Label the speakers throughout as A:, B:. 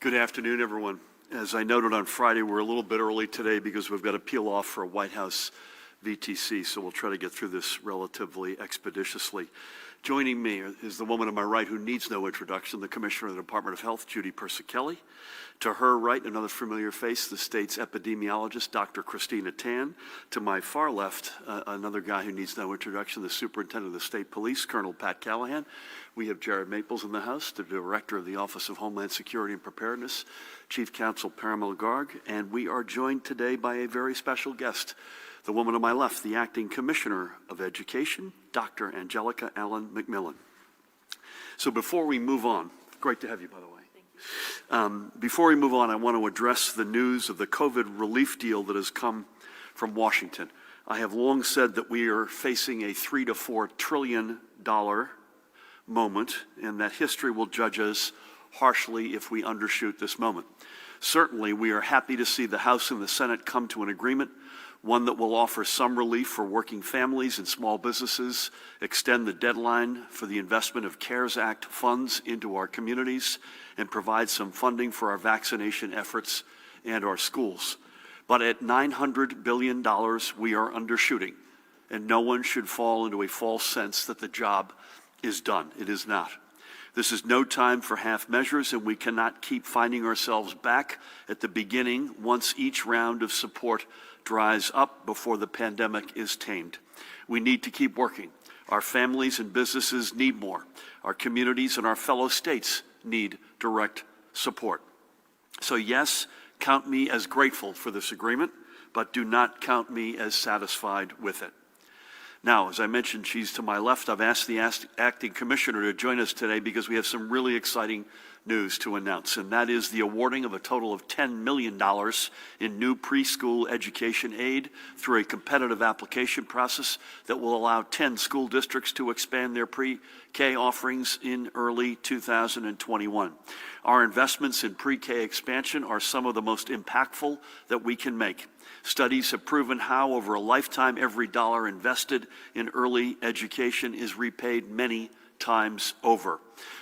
A: Good afternoon, everyone. As I noted on Friday, we're a little bit early today because we've got to peel off for a White House VTC, so we'll try to get through this relatively expeditiously. Joining me is the woman on my right who needs no introduction, the Commissioner of the Department of Health, Judy Persichilli. To her right, another familiar face, the state's epidemiologist, Dr. Christina Tan. To my far left, another guy who needs no introduction, the Superintendent of the State Police, Colonel Pat Callahan. We have Jared Maples in the House, the Director of the Office of Homeland Security and Preparedness, Chief Counsel Parimal Garg, and we are joined today by a very special guest, the woman on my left, the Acting Commissioner of Education, Dr. Angelica Allen Mcmillan. So before we move on, great to have you, by the way. Before we move on, I want to address the news of the COVID relief deal that has come from Washington. I have long said that we are facing a $3 to $4 trillion moment, and that history will judge us harshly if we undershoot this moment. Certainly, we are happy to see the House and the Senate come to an agreement, one that will offer some relief for working families and small businesses, extend the deadline for the investment of CARES Act funds into our communities, and provide some funding for our vaccination efforts and our schools. But at $900 billion, we are undershooting, and no one should fall into a false sense that the job is done. It is not. This is no time for half measures, and we cannot keep finding ourselves back at the beginning once each round of support dries up before the pandemic is tamed. We need to keep working. Our families and businesses need more. Our communities and our fellow states need direct support. So yes, count me as grateful for this agreement, but do not count me as satisfied with it. Now, as I mentioned, she's to my left. I've asked the Acting Commissioner to join us today because we have some really exciting news to announce, and that is the awarding of a total of $10 million in new preschool education aid through a competitive application process that will allow 10 school districts to expand their pre-K offerings in early 2021. Our investments in pre-K expansion are some of the most impactful that we can make. Studies have proven how, over a lifetime, every dollar invested in early education is repaid many times over.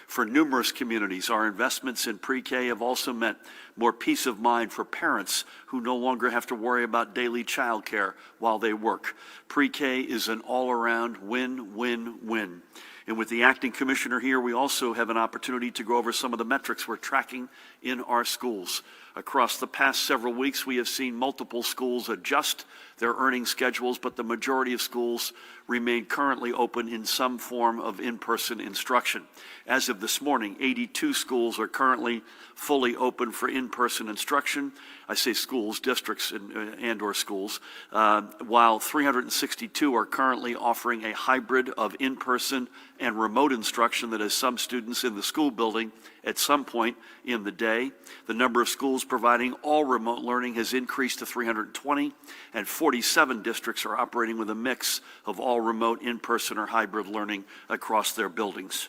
A: For numerous communities, our investments in pre-K have also meant more peace of mind for parents who no longer have to worry about daily childcare while they work. Pre-K is an all-around win-win-win. And with the Acting Commissioner here, we also have an opportunity to go over some of the metrics we're tracking in our schools. Across the past several weeks, we have seen multiple schools adjust their earning schedules, but the majority of schools remain currently open in some form of in-person instruction. As of this morning, 82 schools are currently fully open for in-person instruction. I say schools, districts and or schools, while 362 are currently offering a hybrid of in-person and remote instruction that has some students in the school building at some point in the day. The number of schools providing all remote learning has increased to 320, and 47 districts are operating with a mix of all remote, in-person, or hybrid learning across their buildings.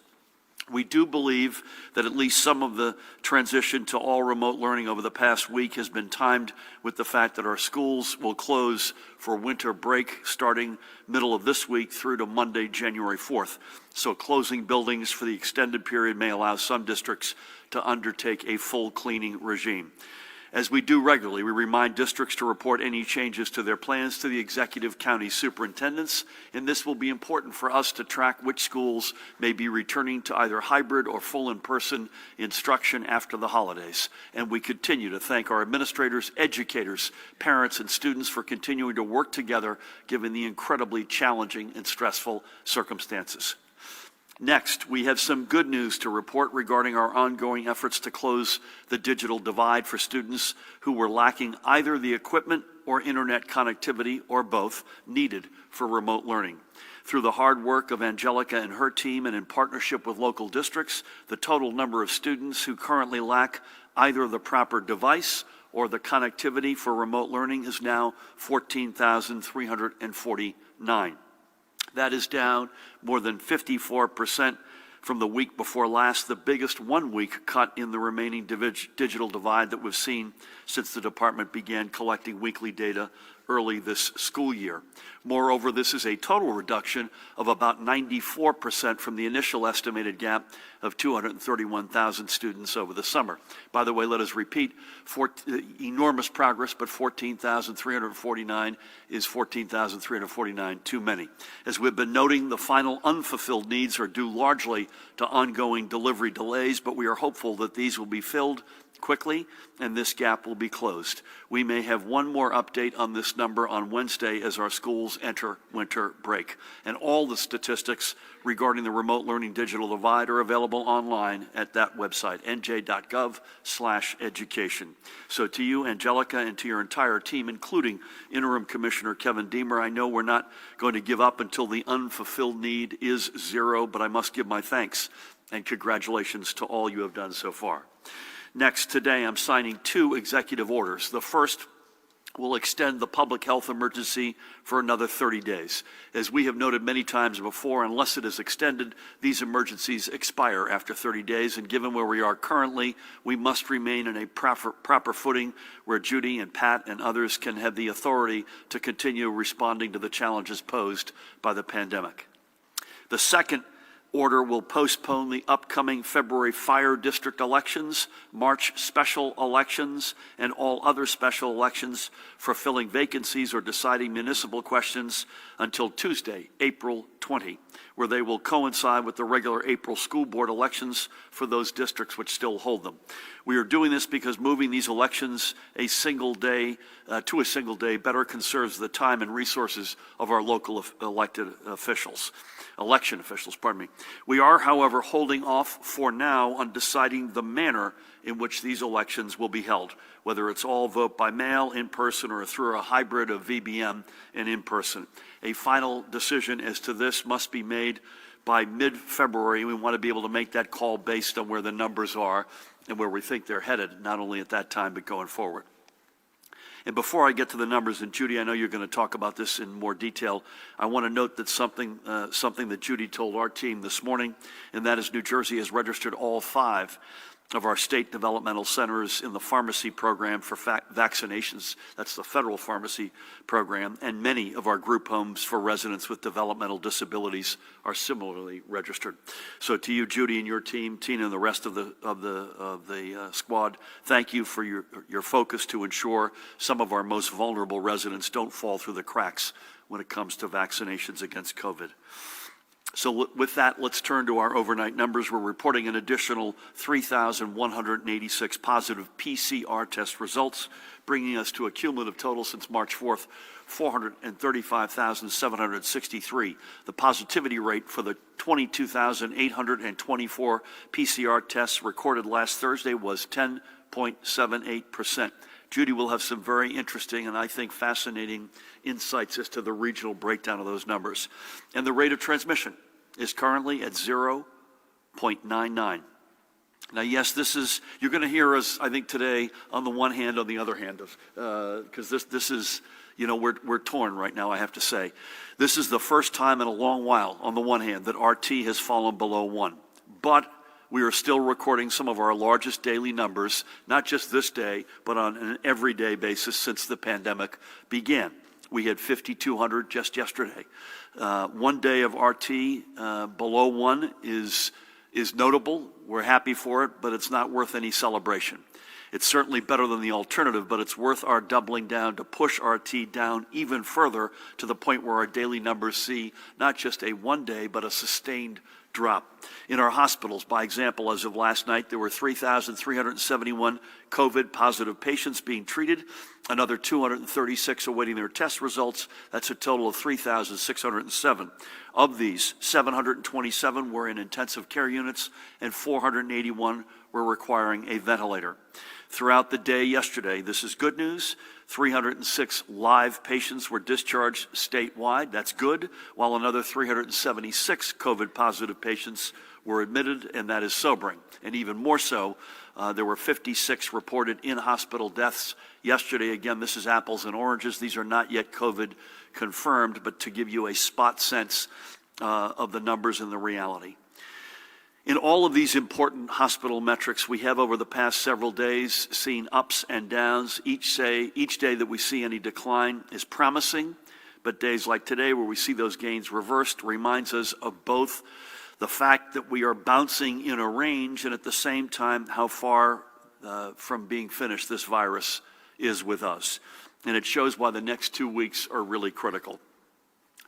A: We do believe that at least some of the transition to all remote learning over the past week has been timed with the fact that our schools will close for winter break starting middle of this week through to Monday, January 4th. So closing buildings for the extended period may allow some districts to undertake a full cleaning regime. As we do regularly, we remind districts to report any changes to their plans to the executive county superintendents, and this will be important for us to track which schools may be returning to either hybrid or full in-person instruction after the holidays. And we continue to thank our administrators, educators, parents, and students for continuing to work together given the incredibly challenging and stressful circumstances. Next, we have some good news to report regarding our ongoing efforts to close the digital divide for students who were lacking either the equipment or internet connectivity, or both, needed for remote learning. Through the hard work of Angelica and her team and in partnership with local districts, the total number of students who currently lack either the proper device or the connectivity for remote learning is now 14,349. That is down more than 54% from the week before last, the biggest one-week cut in the remaining digital divide that we've seen since the department began collecting weekly data early this school year. Moreover, this is a total reduction of about 94% from the initial estimated gap of 231,000 students over the summer. By the way, let us repeat, enormous progress, but 14,349 is 14,349 too many. As we've been noting, the final unfulfilled needs are due largely to ongoing delivery delays, but we are hopeful that these will be filled quickly and this gap will be closed. We may have one more update on this number on Wednesday as our schools enter winter break. And all the statistics regarding the remote learning digital divide are available online at that website, NJ.gov/education. So to you, Angelica, and to your entire team, including Interim Commissioner Kevin Deemer, I know we're not going to give up until the unfulfilled need is zero, but I must give my thanks and congratulations to all you have done so far. Next, today I'm signing 2 executive orders. The first will extend the public health emergency for another 30 days. As we have noted many times before, unless it is extended, these emergencies expire after 30 days, and given where we are currently, we must remain in a proper footing where Judy and Pat and others can have the authority to continue responding to the challenges posed by the pandemic. The second order will postpone the upcoming February fire district elections, March special elections, and all other special elections for filling vacancies or deciding municipal questions until Tuesday, April 20, where they will coincide with the regular April school board elections for those districts which still hold them. We are doing this because moving these elections to a single day better conserves the time and resources of our local election officials. We are, however, holding off for now on deciding the manner in which these elections will be held, whether it's all vote by mail, in person, or through a hybrid of VBM and in person. A final decision as to this must be made by mid-February. We want to be able to make that call based on where the numbers are and where we think they're headed, not only at that time, but going forward. And before I get to the numbers, and Judy, I know you're going to talk about this in more detail, I want to note that something that Judy told our team this morning, and that is New Jersey has registered all 5 of our state developmental centers in the pharmacy program for vaccinations. That's the federal pharmacy program, and many of our group homes for residents with developmental disabilities are similarly registered. So to you, Judy, and your team, Tina, and the rest of the squad, thank you for your focus to ensure some of our most vulnerable residents don't fall through the cracks when it comes to vaccinations against COVID. So with that, let's turn to our overnight numbers. We're reporting an additional 3,186 positive PCR test results, bringing us to a cumulative total since March 4th, 435,763. The positivity rate for the 22,824 PCR tests recorded last Thursday was 10.78%. Judy will have some very interesting and I think fascinating insights as to the regional breakdown of those numbers. And the rate of transmission is currently at 0.99. Now, yes, you're going to hear us, I think, today on the one hand, on the other hand, because this is, we're torn right now, I have to say. This is the first time in a long while, on the one hand, that RT has fallen below 1. But we are still recording some of our largest daily numbers, not just this day, but on an everyday basis since the pandemic began. We had 5,200 just yesterday. One day of RT below 1 is notable. We're happy for it, but it's not worth any celebration. It's certainly better than the alternative, but it's worth our doubling down to push RT down even further to the point where our daily numbers see not just a one day, but a sustained drop. In our hospitals, by example, as of last night, there were 3,371 COVID positive patients being treated, another 236 awaiting their test results. That's a total of 3,607. Of these, 727 were in intensive care units and 481 were requiring a ventilator. Throughout the day yesterday, this is good news, 306 live patients were discharged statewide. That's good, while another 376 COVID-positive patients were admitted, and that is sobering. And even more so, there were 56 reported in-hospital deaths yesterday. Again, this is apples and oranges. These are not yet COVID confirmed, but to give you a spot sense of the numbers and the reality. In all of these important hospital metrics, we have over the past several days seen ups and downs. Each day that we see any decline is promising, but days like today where we see those gains reversed reminds us of both the fact that we are bouncing in a range and at the same time how far from being finished this virus is with us. And it shows why the next 2 weeks are really critical.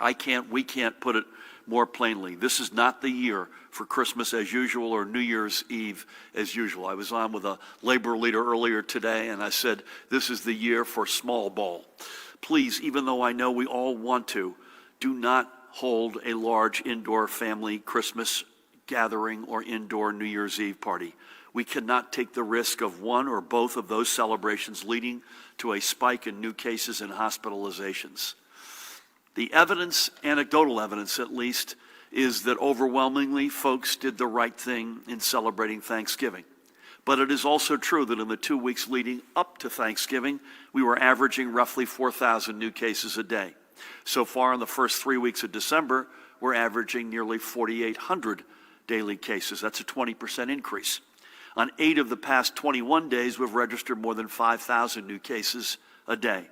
A: We can't put it more plainly. This is not the year for Christmas as usual or New Year's Eve as usual. I was on with a labor leader earlier today, and I said, this is the year for small ball. Please, even though I know we all want to, do not hold a large indoor family Christmas gathering or indoor New Year's Eve party. We cannot take the risk of one or both of those celebrations leading to a spike in new cases and hospitalizations. The evidence, anecdotal evidence at least, is that overwhelmingly folks did the right thing in celebrating Thanksgiving. But it is also true that in the 2 weeks leading up to Thanksgiving, we were averaging roughly 4,000 new cases a day. So far in the first 3 weeks of December, we're averaging nearly 4,800 daily cases. That's a 20% increase. On 8 of the past 21 days, we've registered more than 5,000 new cases a day.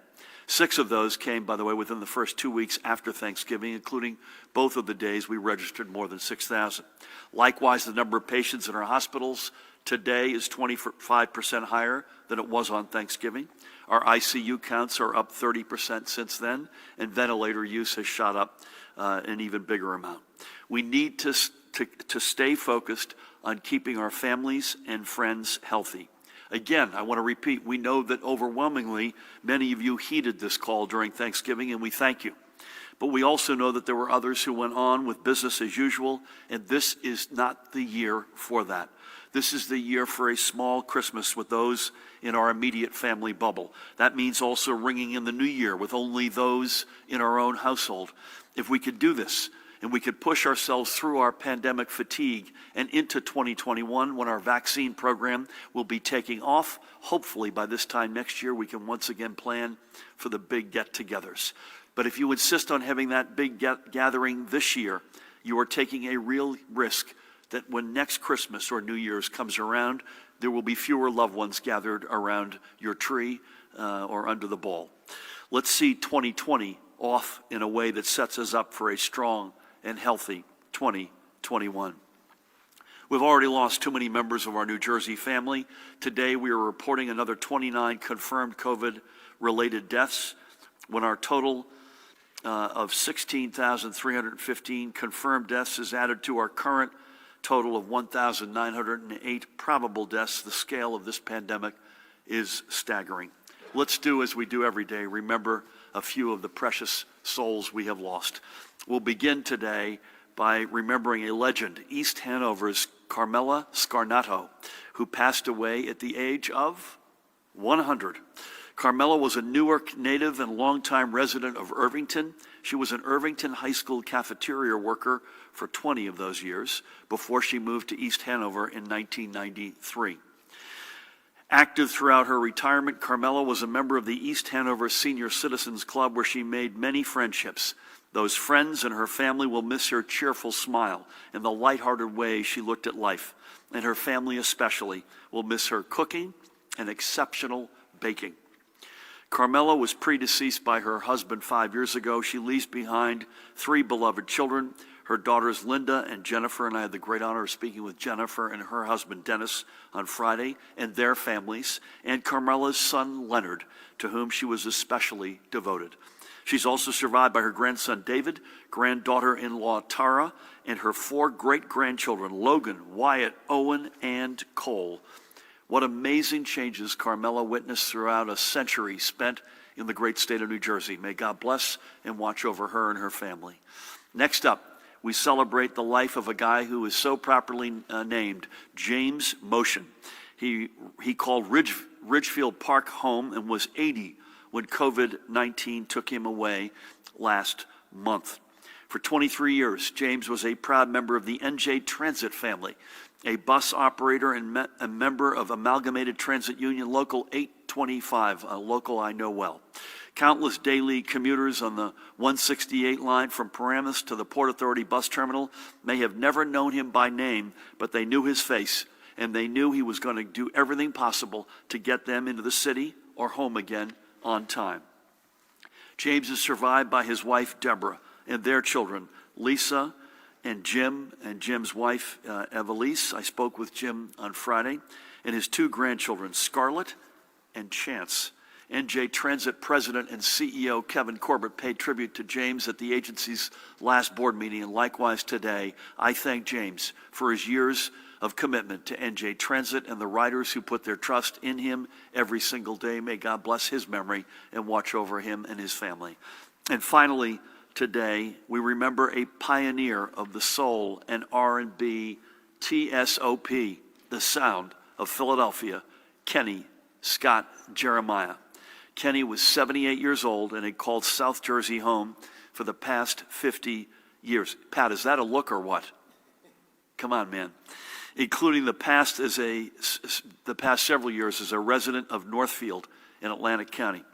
A: 6 of those came, by the way, within the first 2 weeks after Thanksgiving, including both of the days we registered more than 6,000. Likewise, the number of patients in our hospitals today is 25% higher than it was on Thanksgiving. Our ICU counts are up 30% since then, and ventilator use has shot up an even bigger amount. We need to stay focused on keeping our families and friends healthy. Again, I want to repeat, we know that overwhelmingly many of you heeded this call during Thanksgiving, and we thank you. But we also know that there were others who went on with business as usual, and this is not the year for that. This is the year for a small Christmas with those in our immediate family bubble. That means also ringing in the new year with only those in our own household. If we could do this, and we could push ourselves through our pandemic fatigue and into 2021 when our vaccine program will be taking off. Hopefully by this time next year we can once again plan for the big get-togethers. But if you insist on having that big gathering this year, you are taking a real risk that when next Christmas or New Year's comes around, there will be fewer loved ones gathered around your tree or under the ball. Let's see 2020 off in a way that sets us up for a strong and healthy 2021. We've already lost too many members of our New Jersey family. Today we are reporting another 29 confirmed COVID-related deaths, when our total of 16,315 confirmed deaths is added to our current total of 1,908 probable deaths. The scale of this pandemic is staggering. Let's do as we do every day, remember a few of the precious souls we have lost. We'll begin today by remembering a legend, East Hanover's Carmela Scarnato, who passed away at the age of 100. Carmela was a Newark native and longtime resident of Irvington. She was an Irvington High School cafeteria worker for 20 of those years before she moved to East Hanover in 1993. Active throughout her retirement, Carmela was a member of the East Hanover Senior Citizens Club, where she made many friendships. Those friends and her family will miss her cheerful smile and the lighthearted way she looked at life. And her family especially will miss her cooking and exceptional baking. Carmela was predeceased by her husband 5 years ago. She leaves behind 3 beloved children, her daughters Linda and Jennifer, and I had the great honor of speaking with Jennifer and her husband Dennis on Friday, and their families, and Carmela's son Leonard, to whom she was especially devoted. She's also survived by her grandson David, granddaughter-in-law Tara, and her 4 great-grandchildren, Logan, Wyatt, Owen, and Cole. What amazing changes Carmela witnessed throughout a century spent in the great state of New Jersey. May God bless and watch over her and her family. Next up, we celebrate the life of a guy who is so properly named, James Motion. He called Ridgefield Park home and was 80 when COVID-19 took him away last month. For 23 years, James was a proud member of the NJ Transit family, a bus operator and a member of Amalgamated Transit Union Local 825, a local I know well. Countless daily commuters on the 168 line from Paramus to the Port Authority bus terminal may have never known him by name, but they knew his face, and they knew he was going to do everything possible to get them into the city or home again on time. James is survived by his wife, Deborah, and their children, Lisa and Jim, and Jim's wife, Evelise. I spoke with Jim on Friday, and his two grandchildren, Scarlett and Chance. NJ Transit President and CEO Kevin Corbett paid tribute to James at the agency's last board meeting, and likewise today, I thank James for his years of commitment to NJ Transit and the riders who put their trust in him every single day. May God bless his memory and watch over him and his family. And finally, today, we remember a pioneer of the soul and R&B TSOP, the sound of Philadelphia, Kenny Scott Jeremiah. Kenny was 78 years old and had called South Jersey home for the past 50 years. Pat, is that a look or what? Come on, man. Including the past several years as a resident of Northfield in Atlantic County.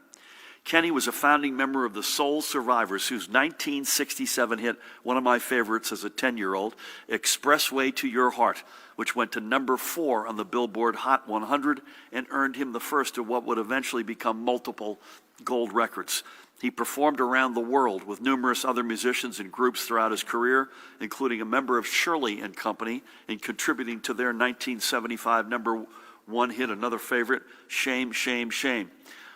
A: Kenny was a founding member of the Soul Survivors, whose 1967 hit, one of my favorites as a 10-year-old, Expressway to Your Heart, which went to number 4 on the Billboard Hot 100 and earned him the first of what would eventually become multiple gold records. He performed around the world with numerous other musicians and groups throughout his career, including a member of Shirley and Company, and contributing to their 1975 number 1 hit, another favorite, Shame, Shame, Shame.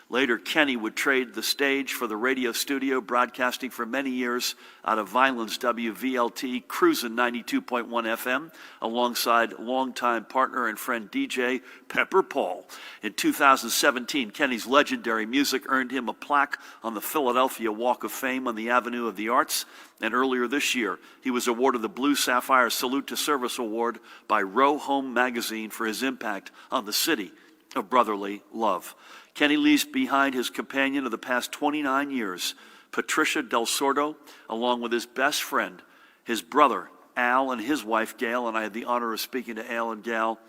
A: Later, Kenny would trade the stage for the radio studio, broadcasting for many years out of Vineland's WVLT Cruisin' 92.1 FM, alongside longtime partner and friend DJ Pepper Paul. In 2017, Kenny's legendary music earned him a plaque on the Philadelphia Walk of Fame on the Avenue of the Arts. And earlier this year, he was awarded the Blue Sapphire Salute to Service Award by Row Home magazine for his impact on the city of brotherly love. Kenny leaves behind his companion of the past 29 years, Patricia Del Sordo, along with his best friend, his brother, Al, and his wife, Gail, and I had the honor of speaking to Al and Gal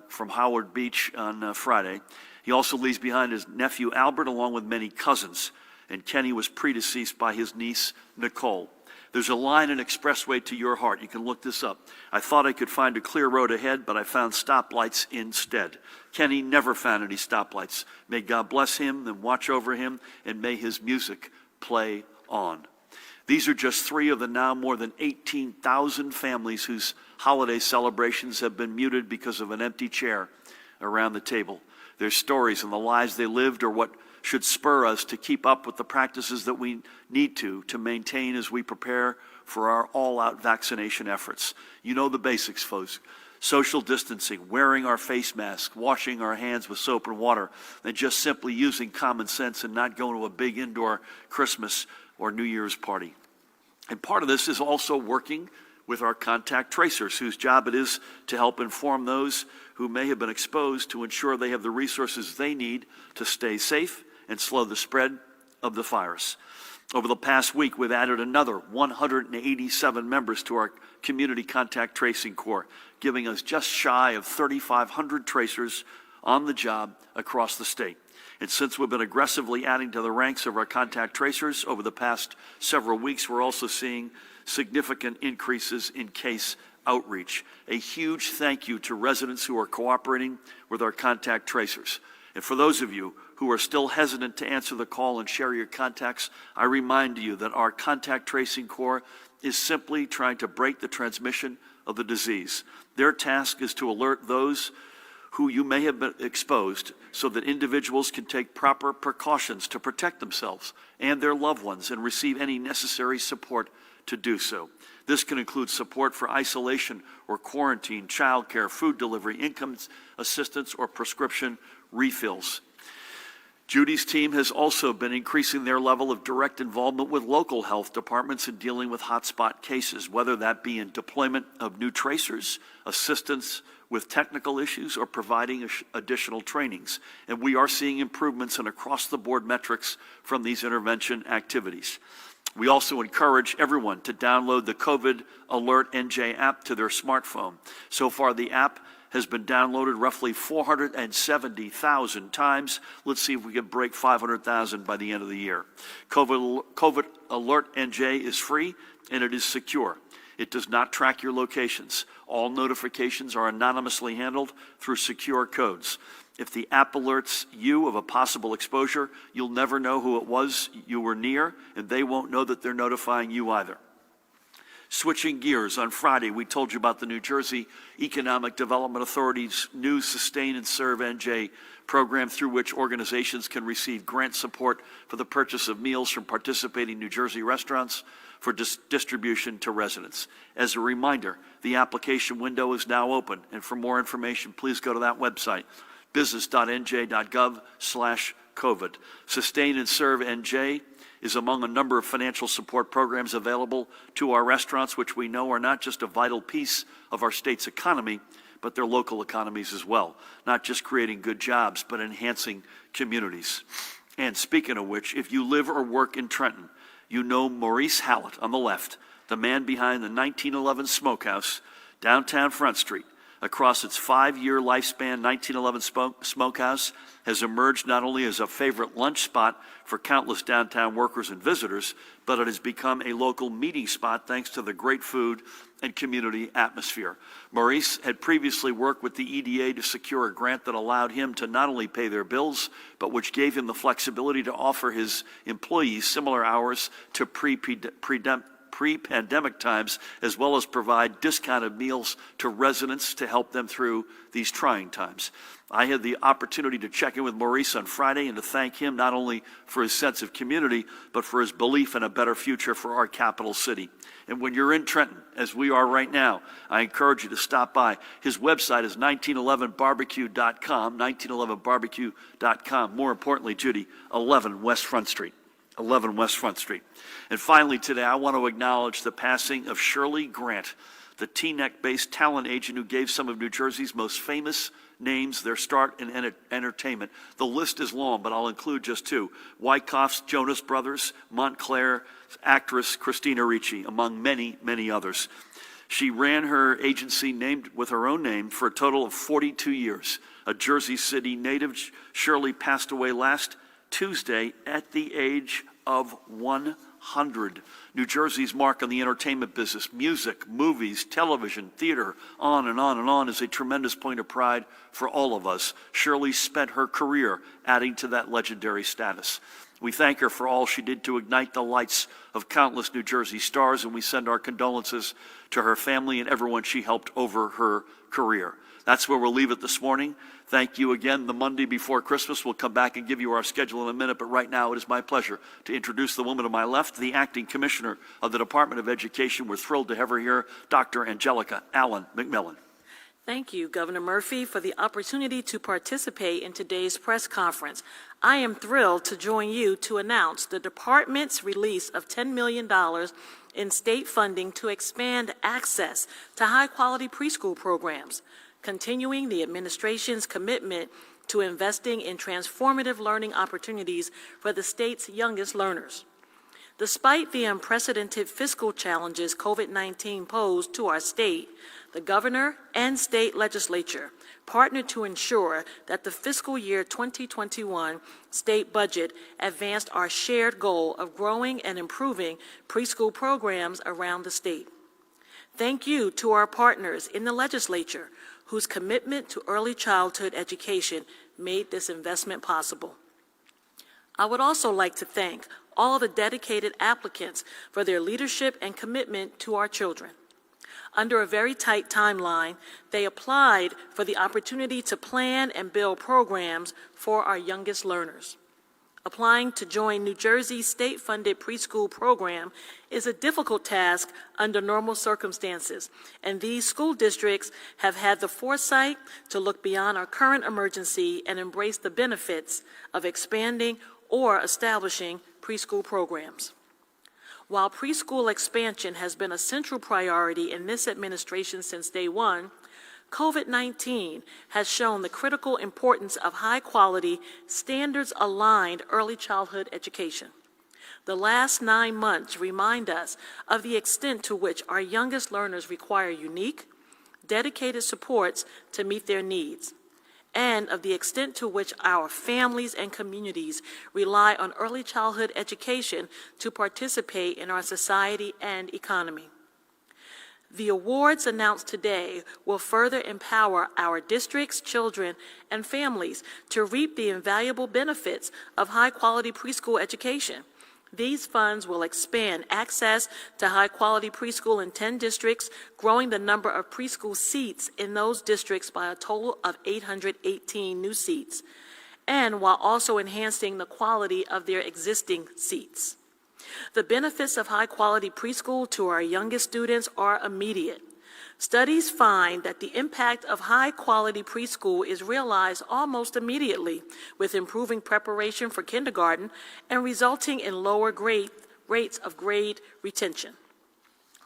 A: from Howard Beach on Friday. He also leaves behind his nephew, Albert, along with many cousins, and Kenny was predeceased by his niece, Nicole. There's a line in Expressway to Your Heart. You can look this up. I thought I could find a clear road ahead, but I found stoplights instead. Kenny never found any stoplights. May God bless him and watch over him, and may his music play on. These are just 3 of the now more than 18,000 families whose holiday celebrations have been muted because of an empty chair around the table. Their stories and the lives they lived are what should spur us to keep up with the practices that we need to maintain as we prepare for our all-out vaccination efforts. You know the basics, folks. Social distancing, wearing our face masks, washing our hands with soap and water, and just simply using common sense and not going to a big indoor Christmas or New Year's party. And part of this is also working with our contact tracers, whose job it is to help inform those who may have been exposed to ensure they have the resources they need to stay safe and slow the spread of the virus. Over the past week, we've added another 187 members to our Community Contact Tracing Corps, giving us just shy of 3,500 tracers on the job across the state. And since we've been aggressively adding to the ranks of our contact tracers over the past several weeks, we're also seeing significant increases in case outreach. A huge thank you to residents who are cooperating with our contact tracers. And for those of you who are still hesitant to answer the call and share your contacts, I remind you that our Contact Tracing Corps is simply trying to break the transmission of the disease. Their task is to alert those who you may have been exposed so that individuals can take proper precautions to protect themselves and their loved ones and receive any necessary support to do so. This can include support for isolation or quarantine, childcare, food delivery, income assistance, or prescription refills. Judy's team has also been increasing their level of direct involvement with local health departments in dealing with hotspot cases, whether that be in deployment of new tracers, assistance with technical issues, or providing additional trainings. And we are seeing improvements in across-the-board metrics from these intervention activities. We also encourage everyone to download the COVID Alert NJ app to their smartphone. So far, the app has been downloaded roughly 470,000 times. Let's see if we can break 500,000 by the end of the year. COVID Alert NJ is free and it is secure. It does not track your locations. All notifications are anonymously handled through secure codes. If the app alerts you of a possible exposure, you'll never know who it was you were near, and they won't know that they're notifying you either. Switching gears, on Friday, we told you about the New Jersey Economic Development Authority's new Sustain and Serve NJ program, through which organizations can receive grant support for the purchase of meals from participating New Jersey restaurants for distribution to residents. As a reminder, the application window is now open, and for more information, please go to that website, business.nj.gov/COVID. Sustain and Serve NJ is among a number of financial support programs available to our restaurants, which we know are not just a vital piece of our state's economy, but their local economies as well. Not just creating good jobs, but enhancing communities. And speaking of which, if you live or work in Trenton, you know Maurice Hallett on the left, the man behind the 1911 Smokehouse, downtown Front Street. Across its 5-year lifespan, 1911 Smokehouse has emerged not only as a favorite lunch spot for countless downtown workers and visitors, but it has become a local meeting spot thanks to the great food and community atmosphere. Maurice had previously worked with the EDA to secure a grant that allowed him to not only pay their bills, but which gave him the flexibility to offer his employees similar hours to pre-pandemic times, as well as provide discounted meals to residents to help them through these trying times. I had the opportunity to check in with Maurice on Friday and to thank him not only for his sense of community, but for his belief in a better future for our capital city. And when you're in Trenton, as we are right now, I encourage you to stop by. His website is 1911barbecue.com, 1911barbecue.com. More importantly, Judy, 11 West Front Street. 11 West Front Street. And finally today, I want to acknowledge the passing of Shirley Grant, the Teaneck-based talent agent who gave some of New Jersey's most famous names their start in entertainment. The list is long, but I'll include just two. Wyckoff's Jonas Brothers, Montclair actress Christina Ricci, among many, many others. She ran her agency named with her own name for a total of 42 years. A Jersey City native, Shirley passed away last Tuesday at the age of 100. New Jersey's mark on the entertainment business, music, movies, television, theater, on and on and on, is a tremendous point of pride for all of us. Shirley spent her career adding to that legendary status. We thank her for all she did to ignite the lights of countless New Jersey stars, and we send our condolences to her family and everyone she helped over her career. That's where we'll leave it this morning. Thank you again. The Monday before Christmas, we'll come back and give you our schedule in a minute, but right now it is my pleasure to introduce the woman to my left, the Acting Commissioner of the Department of Education. We're thrilled to have her here, Dr. Angelica Mcmillan.
B: Thank you, Governor Murphy, for the opportunity to participate in today's press conference. I am thrilled to join you to announce the department's release of $10 million in state funding to expand access to high-quality preschool programs, continuing the administration's commitment to investing in transformative learning opportunities for the state's youngest learners. Despite the unprecedented fiscal challenges COVID-19 posed to our state, the governor and state legislature partnered to ensure that the fiscal year 2021 state budget advanced our shared goal of growing and improving preschool programs around the state. Thank you to our partners in the legislature whose commitment to early childhood education made this investment possible. I would also like to thank all the dedicated applicants for their leadership and commitment to our children. Under a very tight timeline, they applied for the opportunity to plan and build programs for our youngest learners. Applying to join New Jersey's state-funded preschool program is a difficult task under normal circumstances, and these school districts have had the foresight to look beyond our current emergency and embrace the benefits of expanding or establishing preschool programs. While preschool expansion has been a central priority in this administration since day one, COVID-19 has shown the critical importance of high-quality, standards-aligned early childhood education. The last 9 months remind us of the extent to which our youngest learners require unique, dedicated supports to meet their needs, and of the extent to which our families and communities rely on early childhood education to participate in our society and economy. The awards announced today will further empower our districts, children, and families to reap the invaluable benefits of high-quality preschool education. These funds will expand access to high-quality preschool in 10 districts, growing the number of preschool seats in those districts by a total of 818 new seats, and while also enhancing the quality of their existing seats. The benefits of high-quality preschool to our youngest students are immediate. Studies find that the impact of high-quality preschool is realized almost immediately, with improving preparation for kindergarten and resulting in lower rates of grade retention.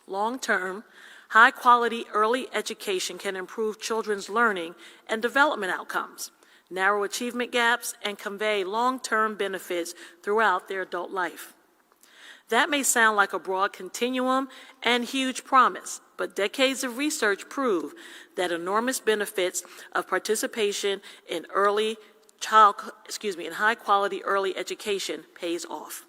B: Long-term, high-quality early education can improve children's learning and development outcomes, narrow achievement gaps, and convey long-term benefits throughout their adult life. That may sound like a broad continuum and huge promise, but decades of research prove that enormous benefits of participation in high-quality early education pays off.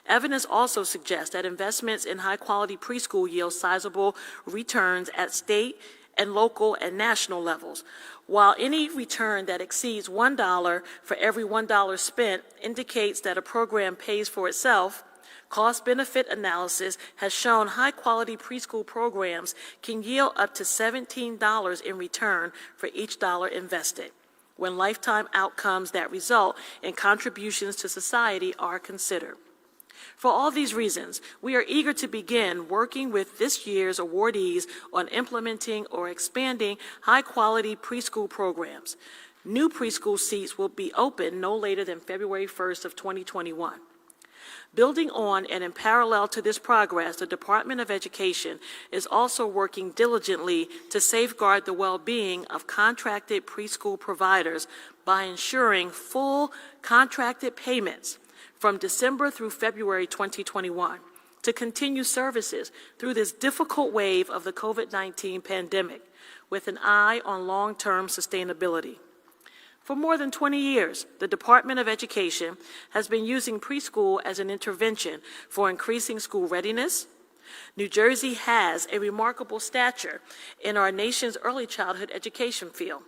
B: Evidence also suggests that investments in high-quality preschool yield sizable returns at state and local and national levels. While any return that exceeds $1 for every $1 spent indicates that a program pays for itself, cost-benefit analysis has shown high-quality preschool programs can yield up to $17 in return for each dollar invested, when lifetime outcomes that result in contributions to society are considered. For all these reasons, we are eager to begin working with this year's awardees on implementing or expanding high-quality preschool programs. New preschool seats will be open no later than February 1st of 2021. Building on and in parallel to this progress, the Department of Education is also working diligently to safeguard the well-being of contracted preschool providers by ensuring full contracted payments from December through February 2021 to continue services through this difficult wave of the COVID-19 pandemic with an eye on long-term sustainability. For more than 20 years, the Department of Education has been using preschool as an intervention for increasing school readiness. New Jersey has a remarkable stature in our nation's early childhood education field.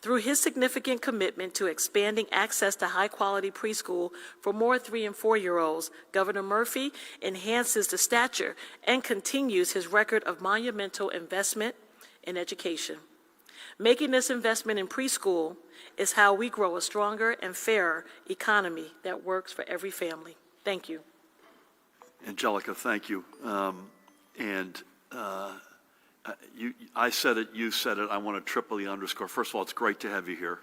B: Through his significant commitment to expanding access to high-quality preschool for more 3- and 4-year-olds, Governor Murphy enhances the stature and continues his record of monumental investment in education. Making this investment in preschool is how we grow a stronger and fairer economy that works for every family. Thank you.
A: Angelica, thank you. I said it, you said it, I want to triply underscore. First of all, it's great to have you here,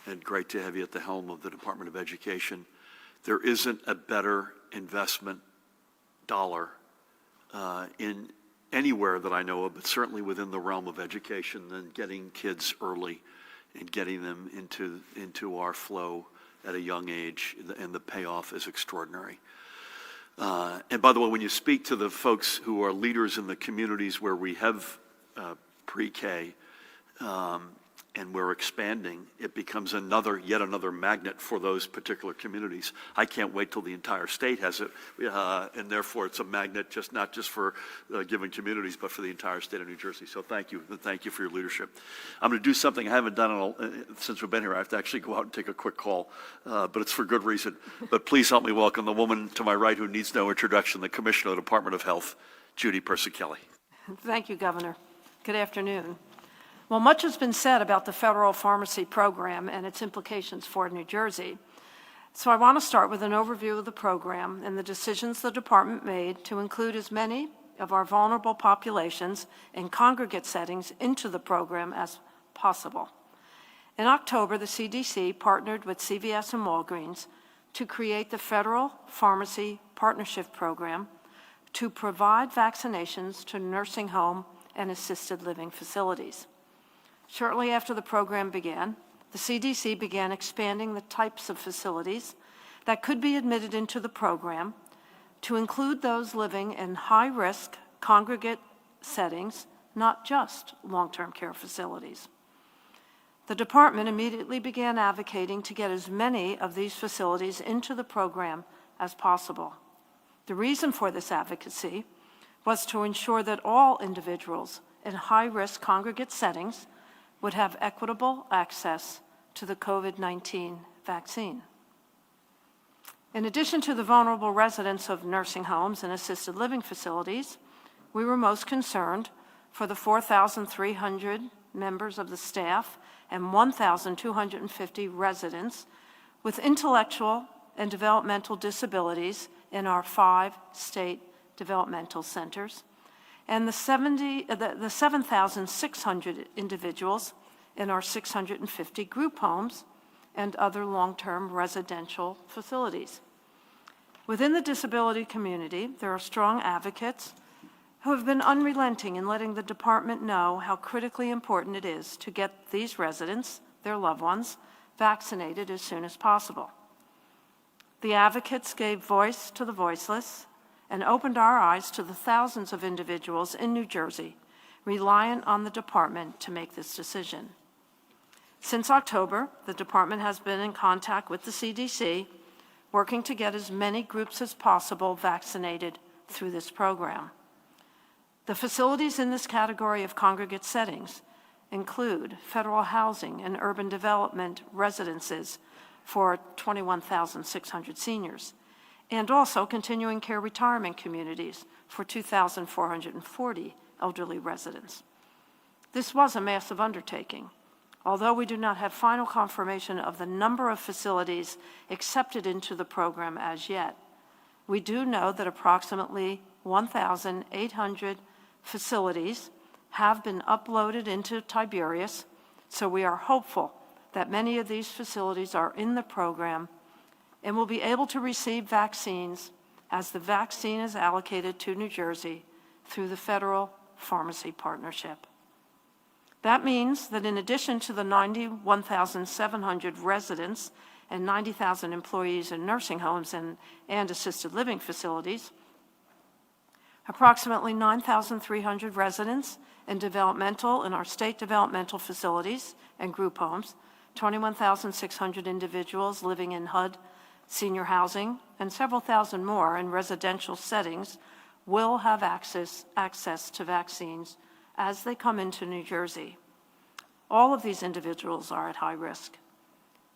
A: and great to have you at the helm of the Department of Education. There isn't a better investment dollar in anywhere that I know of, but certainly within the realm of education, than getting kids early and getting them into our flow at a young age, and the payoff is extraordinary. And by the way, when you speak to the folks who are leaders in the communities where we have pre-K and we're expanding, it becomes yet another magnet for those particular communities. I can't wait till the entire state has it, and therefore it's a magnet not just for given communities, but for the entire state of New Jersey. So thank you, and thank you for your leadership. I'm going to do something I haven't done since we've been here. I have to actually go out and take a quick call, but it's for good reason. But please help me welcome the woman to my right who needs no introduction, the Commissioner of the Department of Health, Judy Persichilli.
C: Thank you, Governor. Good afternoon. Well, much has been said about the federal pharmacy program and its implications for New Jersey. So I want to start with an overview of the program and the decisions the department made to include as many of our vulnerable populations in congregate settings into the program as possible. In October, the CDC partnered with CVS and Walgreens to create the Federal Pharmacy Partnership Program to provide vaccinations to nursing home and assisted living facilities. Shortly after the program began, the CDC began expanding the types of facilities that could be admitted into the program to include those living in high-risk congregate settings not just long-term care facilities. The department immediately began advocating to get as many of these facilities into the program as possible. The reason for this advocacy was to ensure that all individuals in high-risk congregate settings would have equitable access to the COVID-19 vaccine. In addition to the vulnerable residents of nursing homes and assisted living facilities, we were most concerned for the 4,300 members of the staff and 1,250 residents with intellectual and developmental disabilities in our 5 state developmental centers, and the 7,600 individuals in our 650 group homes and other long-term residential facilities. Within the disability community, there are strong advocates who have been unrelenting in letting the department know how critically important it is to get these residents, their loved ones, vaccinated as soon as possible. The advocates gave voice to the voiceless and opened our eyes to the thousands of individuals in New Jersey reliant on the department to make this decision. Since October, the department has been in contact with the CDC, working to get as many groups as possible vaccinated through this program. The facilities in this category of congregate settings include federal housing and urban development residences for 21,600 seniors, and also continuing care retirement communities for 2,440 elderly residents. This was a massive undertaking. Although we do not have final confirmation of the number of facilities accepted into the program as yet, we do know that approximately 1,800 facilities have been uploaded into Tiberius, so we are hopeful that many of these facilities are in the program and will be able to receive vaccines as the vaccine is allocated to New Jersey through the Federal Pharmacy Partnership. That means that in addition to the 91,700 residents and 90,000 employees in nursing homes and assisted living facilities, approximately 9,300 residents in our state developmental facilities and group homes, 21,600 individuals living in HUD, senior housing, and several thousand more in residential settings will have access to vaccines as they come into New Jersey. All of these individuals are at high risk.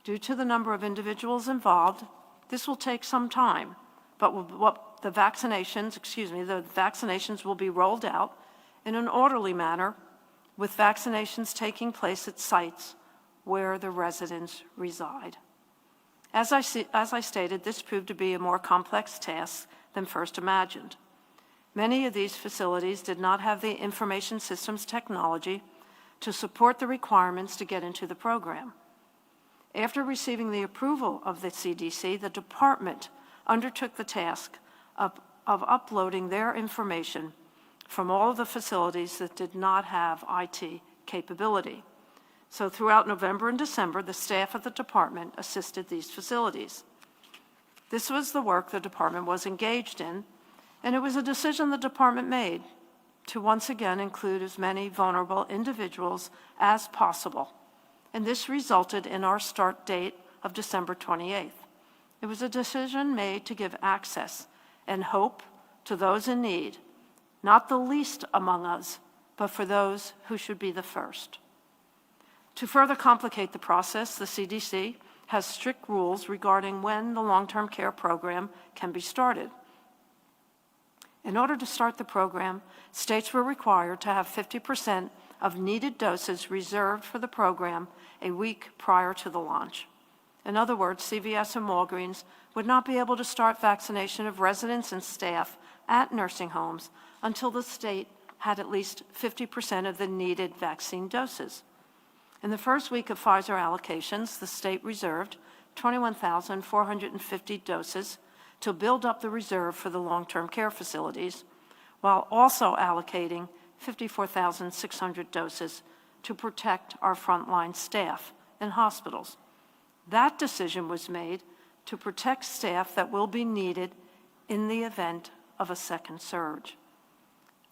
C: Due to the number of individuals involved, this will take some time, but the vaccinations will be rolled out in an orderly manner, with vaccinations taking place at sites where the residents reside. As I stated, this proved to be a more complex task than first imagined. Many of these facilities did not have the information systems technology to support the requirements to get into the program. After receiving the approval of the CDC, the department undertook the task of uploading their information from all of the facilities that did not have IT capability. So throughout November and December, the staff of the department assisted these facilities. This was the work the department was engaged in, and it was a decision the department made to once again include as many vulnerable individuals as possible. And this resulted in our start date of December 28th. It was a decision made to give access and hope to those in need, not the least among us, but for those who should be the first. To further complicate the process, the CDC has strict rules regarding when the long-term care program can be started. In order to start the program, states were required to have 50% of needed doses reserved for the program a week prior to the launch. In other words, CVS and Walgreens would not be able to start vaccination of residents and staff at nursing homes until the state had at least 50% of the needed vaccine doses. In the first week of Pfizer allocations, the state reserved 21,450 doses to build up the reserve for the long-term care facilities, while also allocating 54,600 doses to protect our frontline staff in hospitals. That decision was made to protect staff that will be needed in the event of a second surge.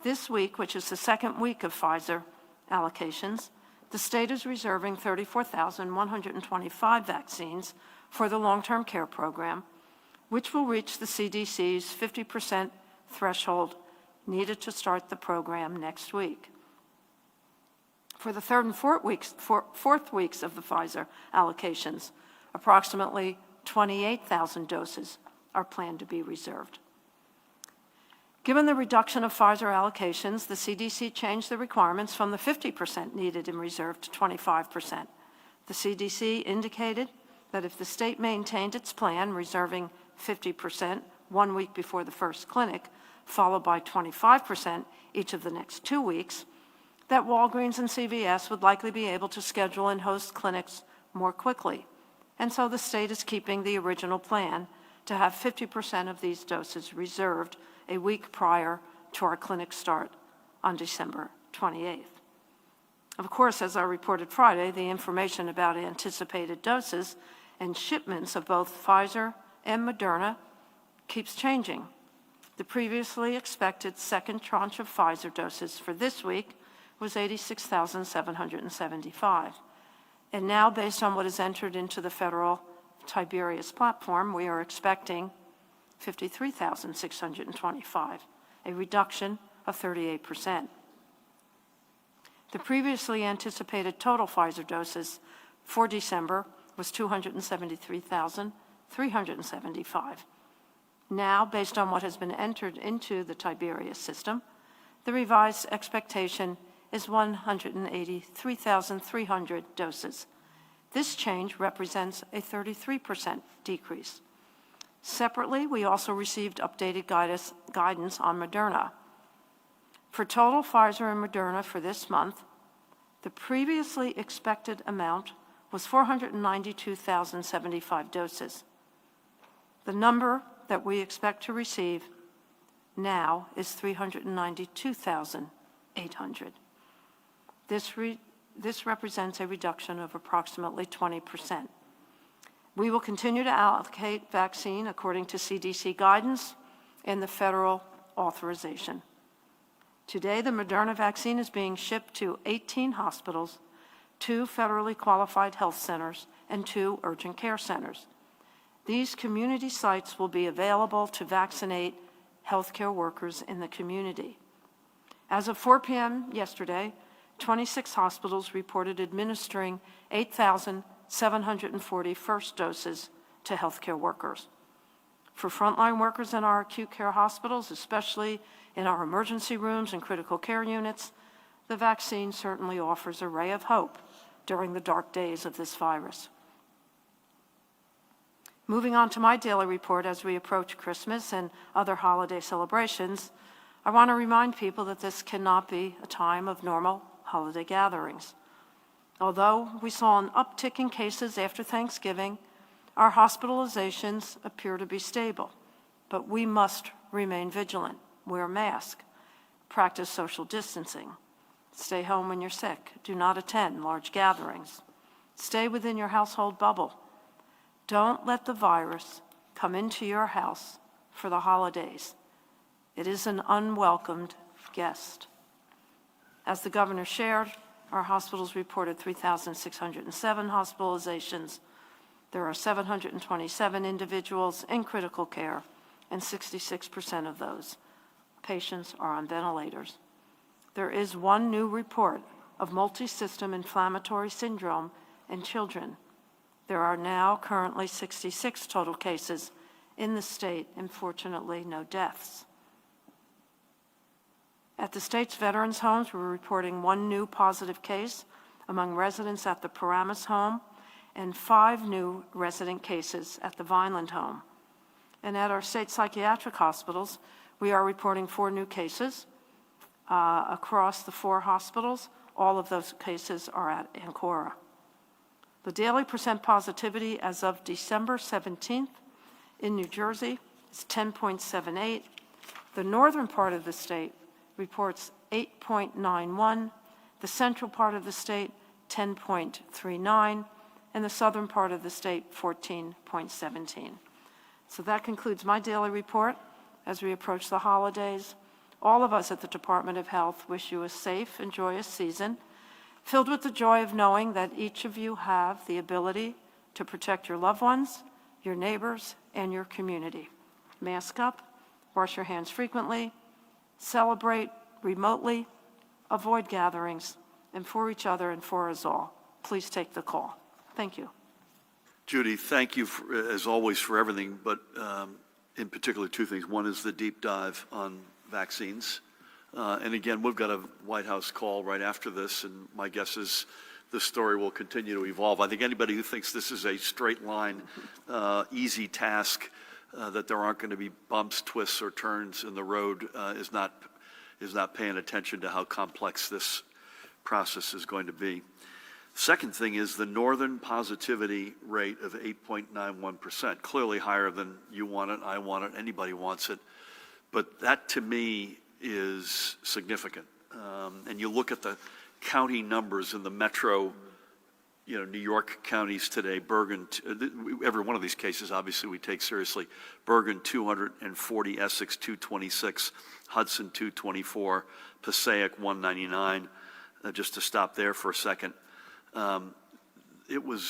C: This week, which is the second week of Pfizer allocations, the state is reserving 34,125 vaccines for the long-term care program, which will reach the CDC's 50% threshold needed to start the program next week. For the third and fourth weeks of the Pfizer allocations, approximately 28,000 doses are planned to be reserved. Given the reduction of Pfizer allocations, the CDC changed the requirements from the 50% needed in reserve to 25%. The CDC indicated that if the state maintained its plan, reserving 50% 1 week before the first clinic, followed by 25% each of the next 2 weeks, that Walgreens and CVS would likely be able to schedule and host clinics more quickly. And so the state is keeping the original plan to have 50% of these doses reserved a week prior to our clinic start on December 28th. Of course, as I reported Friday, the information about anticipated doses and shipments of both Pfizer and Moderna keeps changing. The previously expected second tranche of Pfizer doses for this week was 86,775. And now, based on what is entered into the federal Tiberius platform, we are expecting 53,625, a reduction of 38%. The previously anticipated total Pfizer doses for December was 273,375. Now, based on what has been entered into the Tiberius system, the revised expectation is 183,300 doses. This change represents a 33% decrease. Separately, we also received updated guidance on Moderna. For total Pfizer and Moderna for this month, the previously expected amount was 492,075 doses. The number that we expect to receive now is 392,800. This represents a reduction of approximately 20%. We will continue to allocate vaccine according to CDC guidance and the federal authorization. Today, the Moderna vaccine is being shipped to 18 hospitals, 2 federally qualified health centers, and 2 urgent care centers. These community sites will be available to vaccinate healthcare workers in the community. As of 4 p.m. yesterday, 26 hospitals reported administering 8,740 first doses to healthcare workers. For frontline workers in our acute care hospitals, especially in our emergency rooms and critical care units, the vaccine certainly offers a ray of hope during the dark days of this virus. Moving on to my daily report as we approach Christmas and other holiday celebrations, I want to remind people that this cannot be a time of normal holiday gatherings. Although we saw an uptick in cases after Thanksgiving, our hospitalizations appear to be stable, but we must remain vigilant, wear a mask, practice social distancing, stay home when you're sick, do not attend large gatherings, stay within your household bubble. Don't let the virus come into your house for the holidays. It is an unwelcomed guest. As the governor shared, our hospitals reported 3,607 hospitalizations. There are 727 individuals in critical care, and 66% of those patients are on ventilators. There is one new report of multi-system inflammatory syndrome in children. There are now currently 66 total cases in the state, and fortunately, no deaths. At the state's veterans' homes, we're reporting one new positive case among residents at the Paramus home and 5 new resident cases at the Vineland home. And at our state psychiatric hospitals, we are reporting 4 new cases across the 4 hospitals. All of those cases are at Ancora. The daily percent positivity as of December 17th in New Jersey is 10.78. The northern part of the state reports 8.91, the central part of the state 10.39, and the southern part of the state 14.17. So that concludes my daily report as we approach the holidays. all of us at the Department of Health wish you a safe and joyous season, filled with the joy of knowing that each of you have the ability to protect your loved ones, your neighbors, and your community. Mask up, wash your hands frequently, celebrate remotely, avoid gatherings, and for each other and for us all, please take the call. Thank you.
A: Judy, thank you, as always, for everything, but in particular, two things. One is the deep dive on vaccines. And again, we've got a White House call right after this, and my guess is this story will continue to evolve. I think anybody who thinks this is a straight line, easy task, that there aren't going to be bumps, twists, or turns in the road is not paying attention to how complex this process is going to be. Second thing is the northern positivity rate of 8.91%, clearly higher than you want it, I want it, anybody wants it. But that to me is significant. And you look at the county numbers in the metro, New York counties today, Bergen, every one of these cases obviously we take seriously. Bergen 240, Essex 226, Hudson 224, Passaic 199. Just to stop there for a second. It was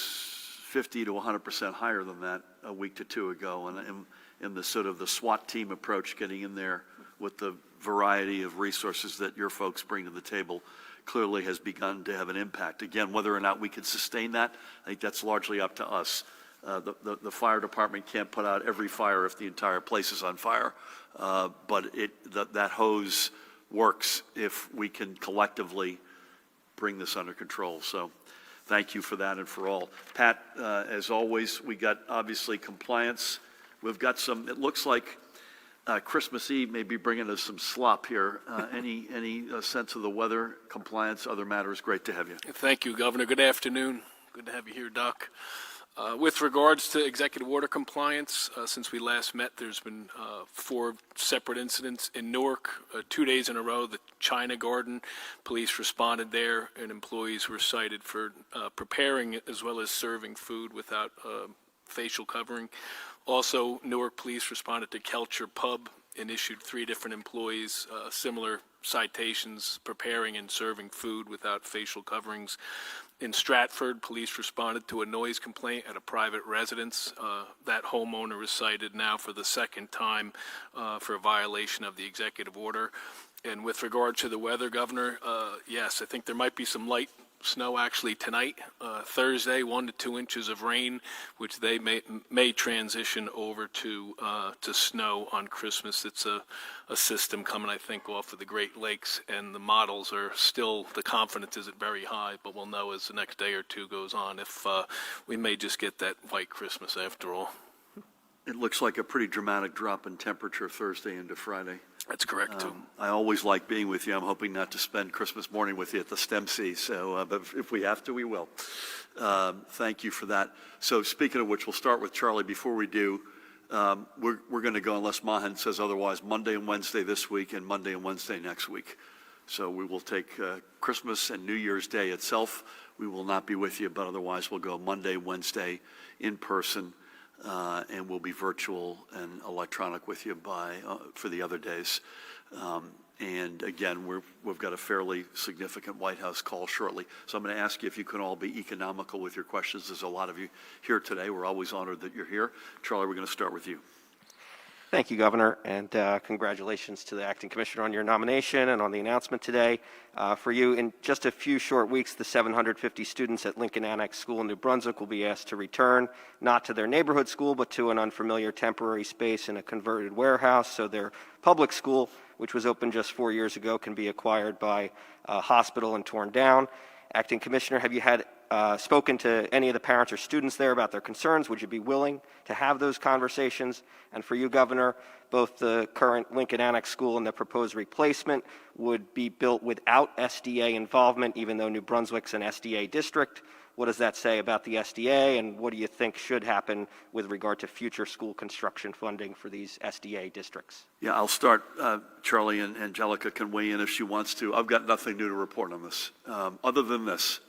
A: 50 to 100% higher than that a week to two ago, and in the sort of the SWAT team approach, getting in there with the variety of resources that your folks bring to the table, clearly has begun to have an impact. Again, whether or not we can sustain that, I think that's largely up to us. The fire department can't put out every fire if the entire place is on fire, but that hose works if we can collectively bring this under control. So thank you for that and for all. Pat, as always, we got obviously compliance. We've got some, it looks like Christmas Eve may be bringing us some slop here. Any sense of the weather, compliance, other matters? Great to have you.
D: Thank you, Governor. Good afternoon. Good to have you here, Doc. With regards to executive order compliance, since we last met, there's been 4 separate incidents in Newark, 2 days in a row. The China Garden police responded there, and employees were cited for preparing as well as serving food without facial covering. Also, Newark police responded to Kelcher Pub and issued 3 different employees similar citations, preparing and serving food without facial coverings. In Stratford, police responded to a noise complaint at a private residence. That homeowner was cited now for the second time for a violation of the executive order. And with regard to the weather, Governor, yes, I think there might be some light snow actually tonight, Thursday, 1 to 2 inches of rain, which they may transition over to snow on Christmas. It's a system coming, I think, off of the Great Lakes, and the models are still, the confidence isn't very high, but we'll know as the next day or two goes on if we may just get that white Christmas after all.
A: It looks like a pretty dramatic drop in temperature Thursday into Friday.
D: That's correct, too.
A: I always like being with you. I'm hoping not to spend Christmas morning with you at the STEM C, so, but if we have to, we will. Thank you for that. So speaking of which, we'll start with Charlie. Before we do, we're going to go, unless Mahan says otherwise, Monday and Wednesday this week and Monday and Wednesday next week. So we will take Christmas and New Year's Day itself. We will not be with you, but otherwise we'll go Monday, Wednesday in person. And we'll be virtual and electronic with you for the other days. And again, we've got a fairly significant White House call shortly. So I'm going to ask you if you can all be economical with your questions. There's a lot of you here today. We're always honored that you're here. Charlie, we're going to start with you.
E: Thank you, Governor, and congratulations to the Acting Commissioner on your nomination and on the announcement today. For you, in just a few short weeks, the 750 students at Lincoln Annex School in New Brunswick will be asked to return, not to their neighborhood school, but to an unfamiliar temporary space in a converted warehouse, so their public school, which was opened just 4 years ago, can be acquired by a hospital and torn down. Acting Commissioner, have you had spoken to any of the parents or students there about their concerns? Would you be willing to have those conversations? And for you, Governor, both the current Lincoln Annex School and the proposed replacement would be built without SDA involvement, even though New Brunswick's an SDA district. What does that say about the SDA, and what do you think should happen with regard to future school construction funding for these SDA districts?
A: Yeah, I'll start. Charlie, and Angelica can weigh in if she wants to. I've got nothing new to report on this. Other than this,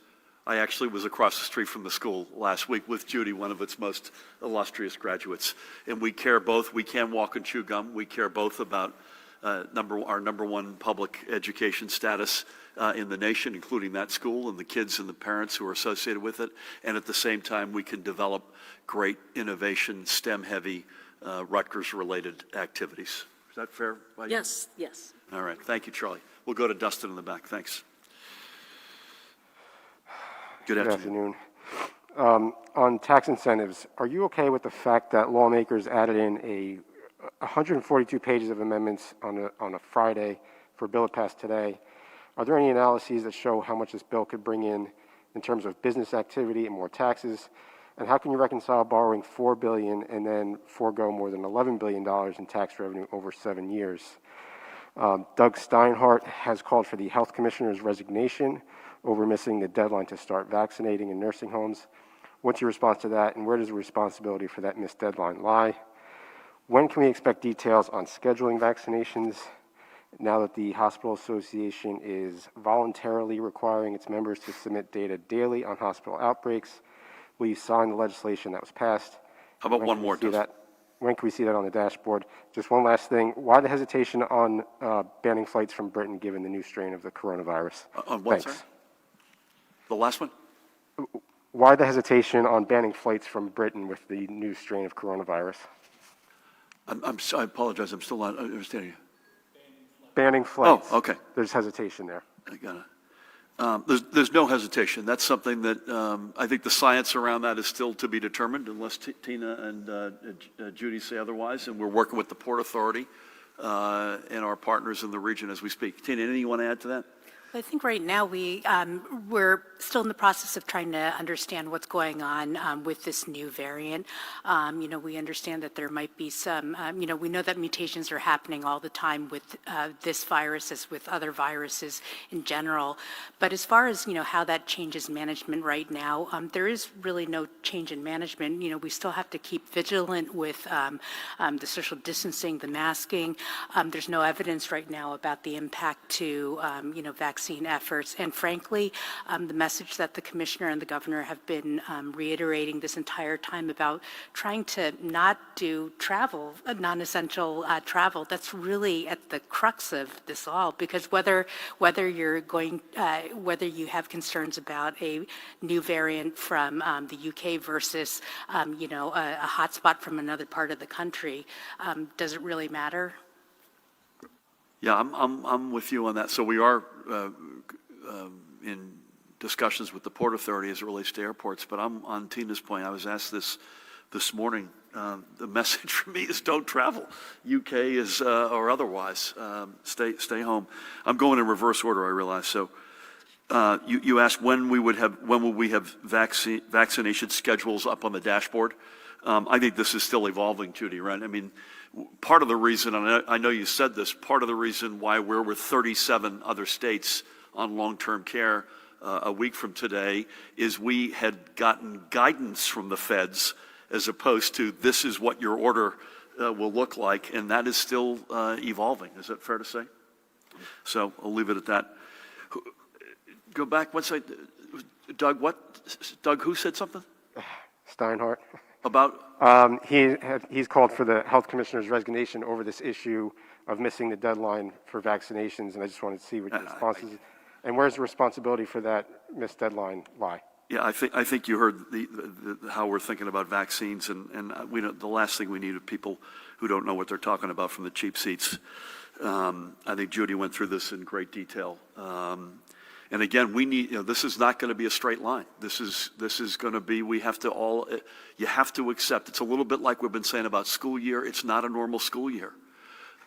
A: I actually was across the street from the school last week with Judy, one of its most illustrious graduates. And we care both. We can walk and chew gum. We care both about our number one public education status in the nation, including that school and the kids and the parents who are associated with it. And at the same time, we can develop great innovation, STEM-heavy, Rutgers-related activities. Is that fair?
B: Yes, yes.
A: All right. Thank you, Charlie. We'll go to Dustin in the back. Thanks. Good afternoon.
F: On tax incentives, are you okay with the fact that lawmakers added in 142 pages of amendments on a Friday for a bill that passed today? Are there any analyses that show how much this bill could bring in terms of business activity and more taxes? And how can you reconcile borrowing $4 billion and then forego more than $11 billion in tax revenue over 7 years? Doug Steinhardt has called for the health commissioner's resignation over missing the deadline to start vaccinating in nursing homes. What's your response to that, and where does the responsibility for that missed deadline lie? When can we expect details on scheduling vaccinations now that the Hospital Association is voluntarily requiring its members to submit data daily on hospital outbreaks? Will you sign the legislation that was passed?
A: How about one more?
F: When can we see that on the dashboard? Just one last thing. Why the hesitation on banning flights from Britain given the new strain of the coronavirus?
A: On what,
F: Thanks.
A: sorry? The last one?
F: Why the hesitation on banning flights from Britain with the new strain of coronavirus?
A: I apologize. I'm still not understanding you.
F: Banning flights.
A: Oh, okay.
F: There's hesitation there.
A: I got it. There's no hesitation. That's something that I think the science around that is still to be determined, unless Tina and Judy say otherwise. And we're working with the Port Authority and our partners in the region as we speak. Tina, anything you want to add to that?
G: I think right now we're still in the process of trying to understand what's going on with this new variant. We understand that there might be some, we know that mutations are happening all the time with this virus as with other viruses in general. But as far as, how that changes management right now, there is really no change in management. We still have to keep vigilant with the social distancing, the masking. There's no evidence right now about the impact to, vaccine efforts. And frankly, the message that the commissioner and the governor have been reiterating this entire time about trying to not do travel, non-essential travel, that's really at the crux of this all. Because whether you have concerns about a new variant from the UK versus, a hotspot from another part of the country, does it really matter?
A: Yeah, I'm with you on that. So we are in discussions with the Port Authority as it relates to airports. But I'm on Tina's point. I was asked this morning. The message for me is don't travel. UK is or otherwise. Stay home. I'm going in reverse order, I realize. So you asked when will we have vaccination schedules up on the dashboard? I think this is still evolving, Judy, right? I mean, part of the reason, and I know you said this, part of the reason why we're with 37 other states on long-term care a week from today is we had gotten guidance from the feds as opposed to this is what your order will look like, and that is still evolving. Is that fair to say? So I'll leave it at that. Go back one second. Doug, Doug, who said something?
F: Steinhardt.
A: About?
F: He's called for the health commissioner's resignation over this issue of missing the deadline for vaccinations, and I just wanted to see what your response is. And where's the responsibility for that missed deadline lie?
A: Yeah, I think you heard how we're thinking about vaccines, and we don't, the last thing we need are people who don't know what they're talking about from the cheap seats. I think Judy went through this in great detail. And again, we need, this is not going to be a straight line. This is going to be, you have to accept, it's a little bit like we've been saying about school year. It's not a normal school year.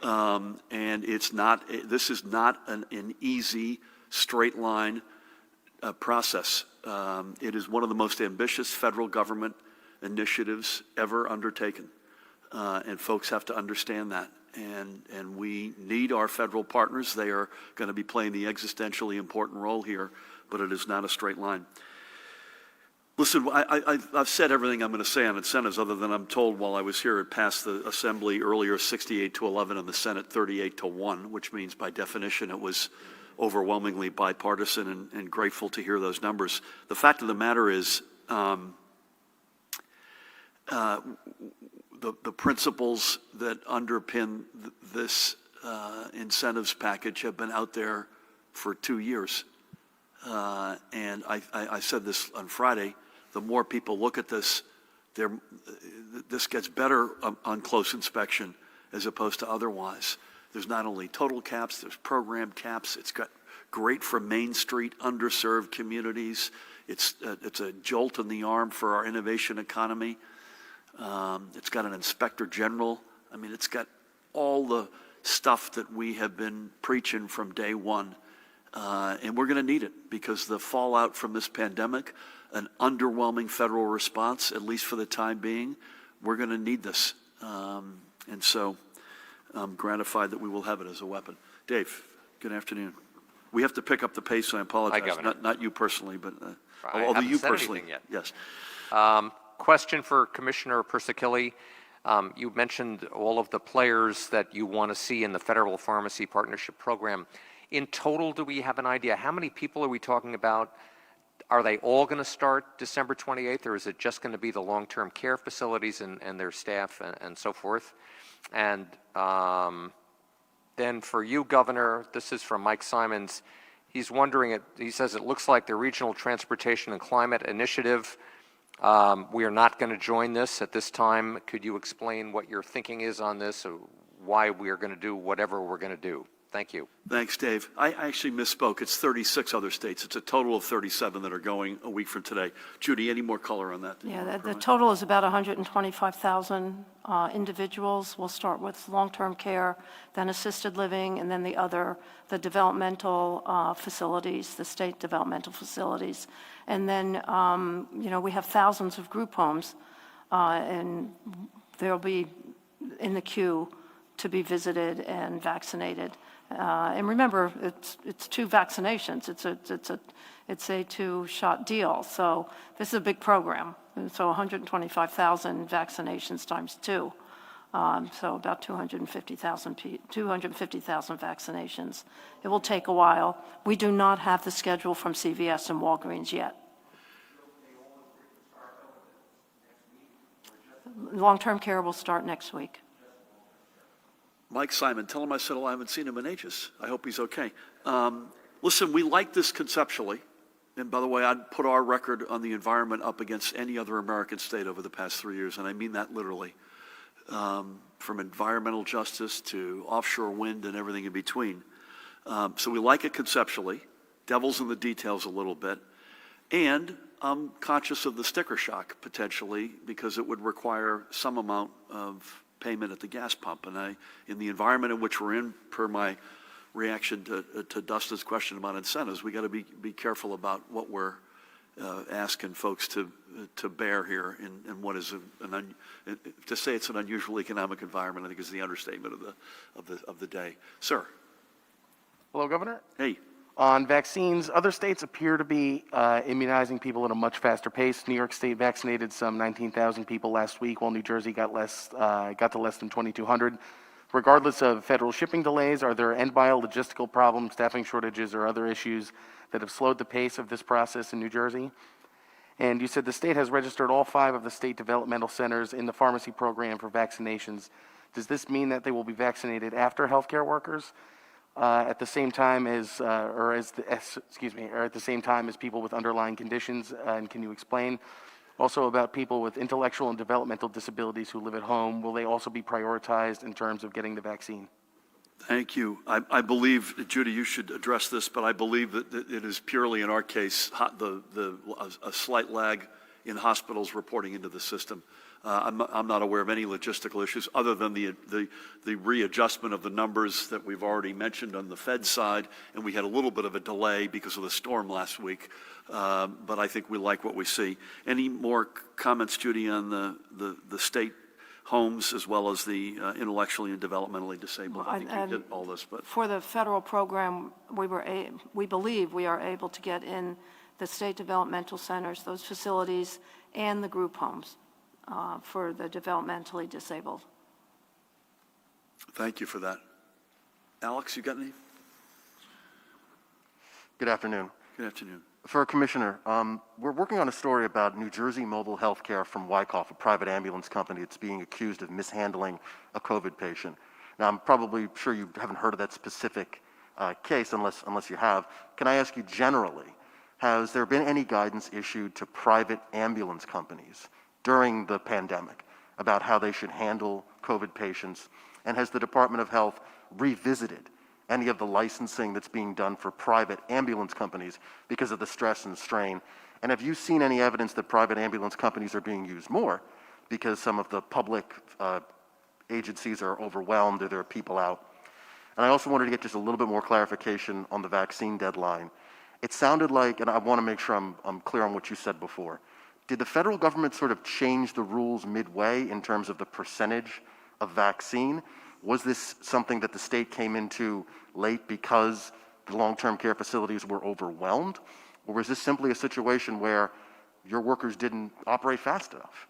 A: And this is not an easy, straight line process. It is one of the most ambitious federal government initiatives ever undertaken. And folks have to understand that. And we need our federal partners. They are going to be playing the existentially important role here, but it is not a straight line. Listen, I've said everything I'm going to say on incentives other than I'm told while I was here it passed the Assembly earlier 68-11 and the Senate 38-1, which means by definition it was overwhelmingly bipartisan and grateful to hear those numbers. The fact of the matter is the principles that underpin this incentives package have been out there for 2 years. And I said this on Friday, the more people look at this, this gets better on close inspection as opposed to otherwise. There's not only total caps, there's program caps. It's got great for Main Street, underserved communities. It's a jolt in the arm for our innovation economy. It's got an inspector general. I mean, it's got all the stuff that we have been preaching from day one. And we're going to need it because the fallout from this pandemic, an underwhelming federal response, at least for the time being, we're going to need this. And so I'm gratified that we will have it as a weapon. Dave, good afternoon. We have to pick up the pace, and I apologize.
H: Hi, Governor.
A: Not you personally, but
H: I
A: although
H: haven't
A: you
H: said
A: personally.
H: anything
A: Yes.
H: Question for Commissioner Persicilli. You mentioned all of the players that you want to see in the Federal Pharmacy Partnership Program. In total, do we have an idea? How many people are we talking about? Are they all going to start December 28th, or is it just going to be the long-term care facilities and their staff and so forth? And then for you, Governor, this is from Mike Simons. He's wondering, he says, it looks like the Regional Transportation and Climate Initiative, we are not going to join this at this time. Could you explain what your thinking is on this, or why we are going to do whatever we're going to do? Thank you.
A: Thanks, Dave. I actually misspoke. It's 36 other states. It's a total of 37 that are going a week from today. Judy, any more color on that?
C: Yeah, the total is about 125,000 individuals. We'll start with long-term care, then assisted living, and then the developmental facilities, the state developmental facilities. And then, we have thousands of group homes, and they'll be in the queue to be visited and vaccinated. And remember, it's 2 vaccinations. It's a 2-shot deal. So this is a big program. And so 125,000 vaccinations times 2. So about 250,000 vaccinations. It will take a while. We do not have the schedule from CVS and Walgreens yet. Long-term care will start next week.
A: Mike Simon, tell him I said, I haven't seen him in ages. I hope he's okay. Listen, we like this conceptually. And by the way, I'd put our record on the environment up against any other American state over the past 3 years, and I mean that literally. From environmental justice to offshore wind and everything in between. So we like it conceptually. Devil's in the details a little bit. And I'm conscious of the sticker shock, potentially, because it would require some amount of payment at the gas pump. And in the environment in which we're in, per my reaction to Dustin's question about incentives, we got to be careful about what we're asking folks to bear here in what is to say it's an unusual economic environment, I think is the understatement of the day. Sir.
I: Hello, Governor.
A: Hey.
I: On vaccines, other states appear to be immunizing people at a much faster pace. New York State vaccinated some 19,000 people last week, while New Jersey got to less than 2,200. Regardless of federal shipping delays, are there end-mile logistical problems, staffing shortages, or other issues that have slowed the pace of this process in New Jersey? And you said the state has registered all 5 of the state developmental centers in the pharmacy program for vaccinations. Does this mean that they will be vaccinated after healthcare workers? At the same time as, or at the same time as people with underlying conditions, and can you explain also about people with intellectual and developmental disabilities who live at home? Will they also be prioritized in terms of getting the vaccine?
A: Thank you. I believe, Judy, you should address this, but I believe that it is purely, in our case, a slight lag in hospitals reporting into the system. I'm not aware of any logistical issues other than the readjustment of the numbers that we've already mentioned on the Fed side, and we had a little bit of a delay because of the storm last week, but I think we like what we see. Any more comments, Judy, on the state homes as well as the intellectually and developmentally disabled? I think you did all this, but
C: for the federal program, we believe we are able to get in the state developmental centers, those facilities, and the group homes. For the developmentally disabled.
A: Thank you for that. Alex, you got any?
J: Good afternoon.
A: Good afternoon.
J: For Commissioner, we're working on a story about New Jersey Mobile Healthcare from Wyckoff, a private ambulance company that's being accused of mishandling a COVID patient. Now, I'm probably sure you haven't heard of that specific case unless you have. Can I ask you generally, has there been any guidance issued to private ambulance companies during the pandemic about how they should handle COVID patients? And has the Department of Health revisited any of the licensing that's being done for private ambulance companies because of the stress and strain? And have you seen any evidence that private ambulance companies are being used more because some of the public agencies are overwhelmed or there are people out? And I also wanted to get just a little bit more clarification on the vaccine deadline. It sounded like, and I want to make sure I'm clear on what you said before, did the federal government sort of change the rules midway in terms of the percentage of vaccine? Was this something that the state came into late because the long-term care facilities were overwhelmed? Or was this simply a situation where your workers didn't operate fast enough?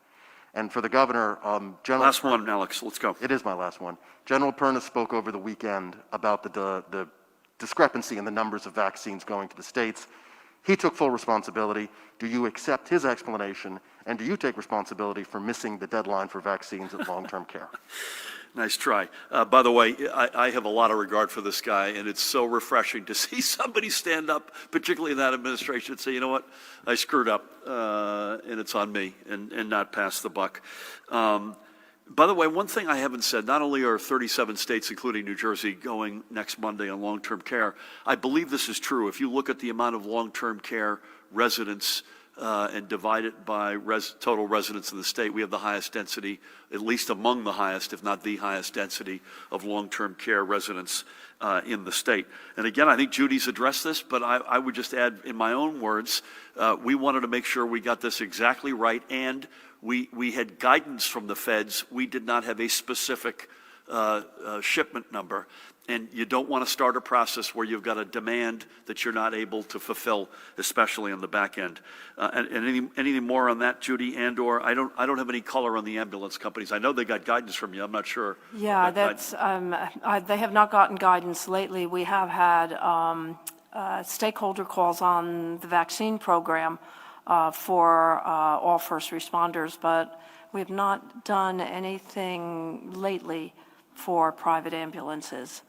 J: And for the governor, General...
A: Last one, Alex, let's go.
J: It is my last one. General Perna spoke over the weekend about the discrepancy in the numbers of vaccines going to the states. He took full responsibility. Do you accept his explanation, and do you take responsibility for missing the deadline for vaccines in long-term care?
A: Nice try. By the way, I have a lot of regard for this guy, and it's so refreshing to see somebody stand up, particularly in that administration, and say, you know what, I screwed up, and it's on me, and not pass the buck. By the way, one thing I haven't said, not only are 37 states, including New Jersey, going next Monday on long-term care, I believe this is true. If you look at the amount of long-term care residents and divide it by total residents in the state, we have the highest density, at least among the highest, if not the highest density of long-term care residents in the state. And again, I think Judy's addressed this, but I would just add in my own words, we wanted to make sure we got this exactly right, and we had guidance from the feds. We did not have a specific shipment number. And you don't want to start a process where you've got a demand that you're not able to fulfill, especially on the back end. And anything more on that, Judy, and/or I don't have any color on the ambulance companies. I know they got guidance from you. I'm not sure.
C: Yeah, that's they have not gotten guidance lately. We have had stakeholder calls on the vaccine program for all first responders, but we have not done anything lately for private ambulances.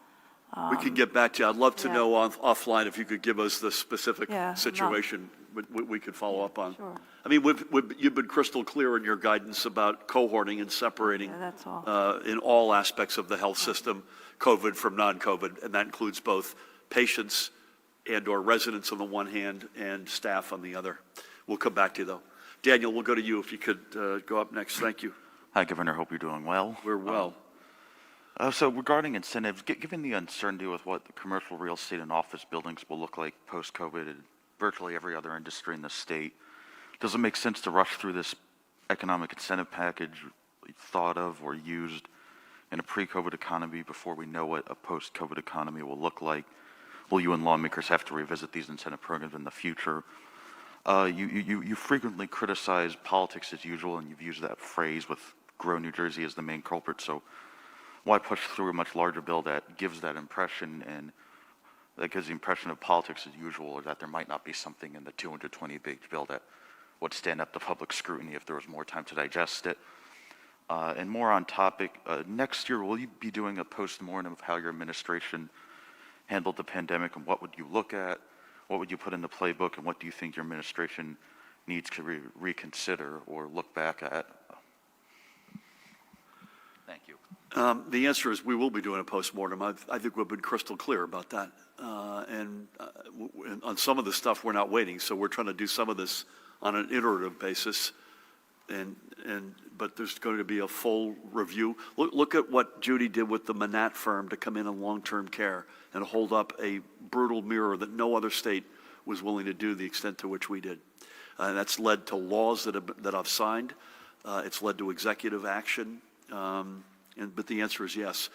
A: We could get back to you. I'd love to
C: yeah.
A: know offline if you could give us the specific
C: Yeah,
A: situation we could follow up on.
C: Sure.
A: I mean, you've been crystal clear in your guidance about cohorting and separating
C: Yeah, that's all.
A: in all aspects of the health system, COVID from non-COVID, and that includes both patients and/or residents on the one hand and staff on the other. We'll come back to you, though. Daniel, we'll go to you if you could go up next. Thank you.
K: Hi, Governor. Hope you're doing well.
A: We're well.
K: So regarding incentives, given the uncertainty with what the commercial real estate and office buildings will look like post-COVID and virtually every other industry in the state, does it make sense to rush through this economic incentive package thought of or used in a pre-COVID economy before we know what a post-COVID economy will look like? Will you and lawmakers have to revisit these incentive programs in the future? You frequently criticize politics as usual, and you've used that phrase with Grow New Jersey as the main culprit, so why push through a much larger bill that gives that impression, and that gives the impression of politics as usual, or that there might not be something in the 220-page bill that would stand up to public scrutiny if there was more time to digest it? And more on topic, next year, will you be doing a post-mortem of how your administration handled the pandemic, and what would you look at? What would you put in the playbook, and what do you think your administration needs to reconsider or look back at? Thank you.
A: The answer is we will be doing a postmortem. I think we've been crystal clear about that. And on some of the stuff, we're not waiting. So we're trying to do some of this on an iterative basis. But there's going to be a full review. Look at what Judy did with the Manat firm to come in on long-term care and hold up a brutal mirror that no other state was willing to do the extent to which we did. And that's led to laws that I've signed. It's led to executive action. But the answer is yes.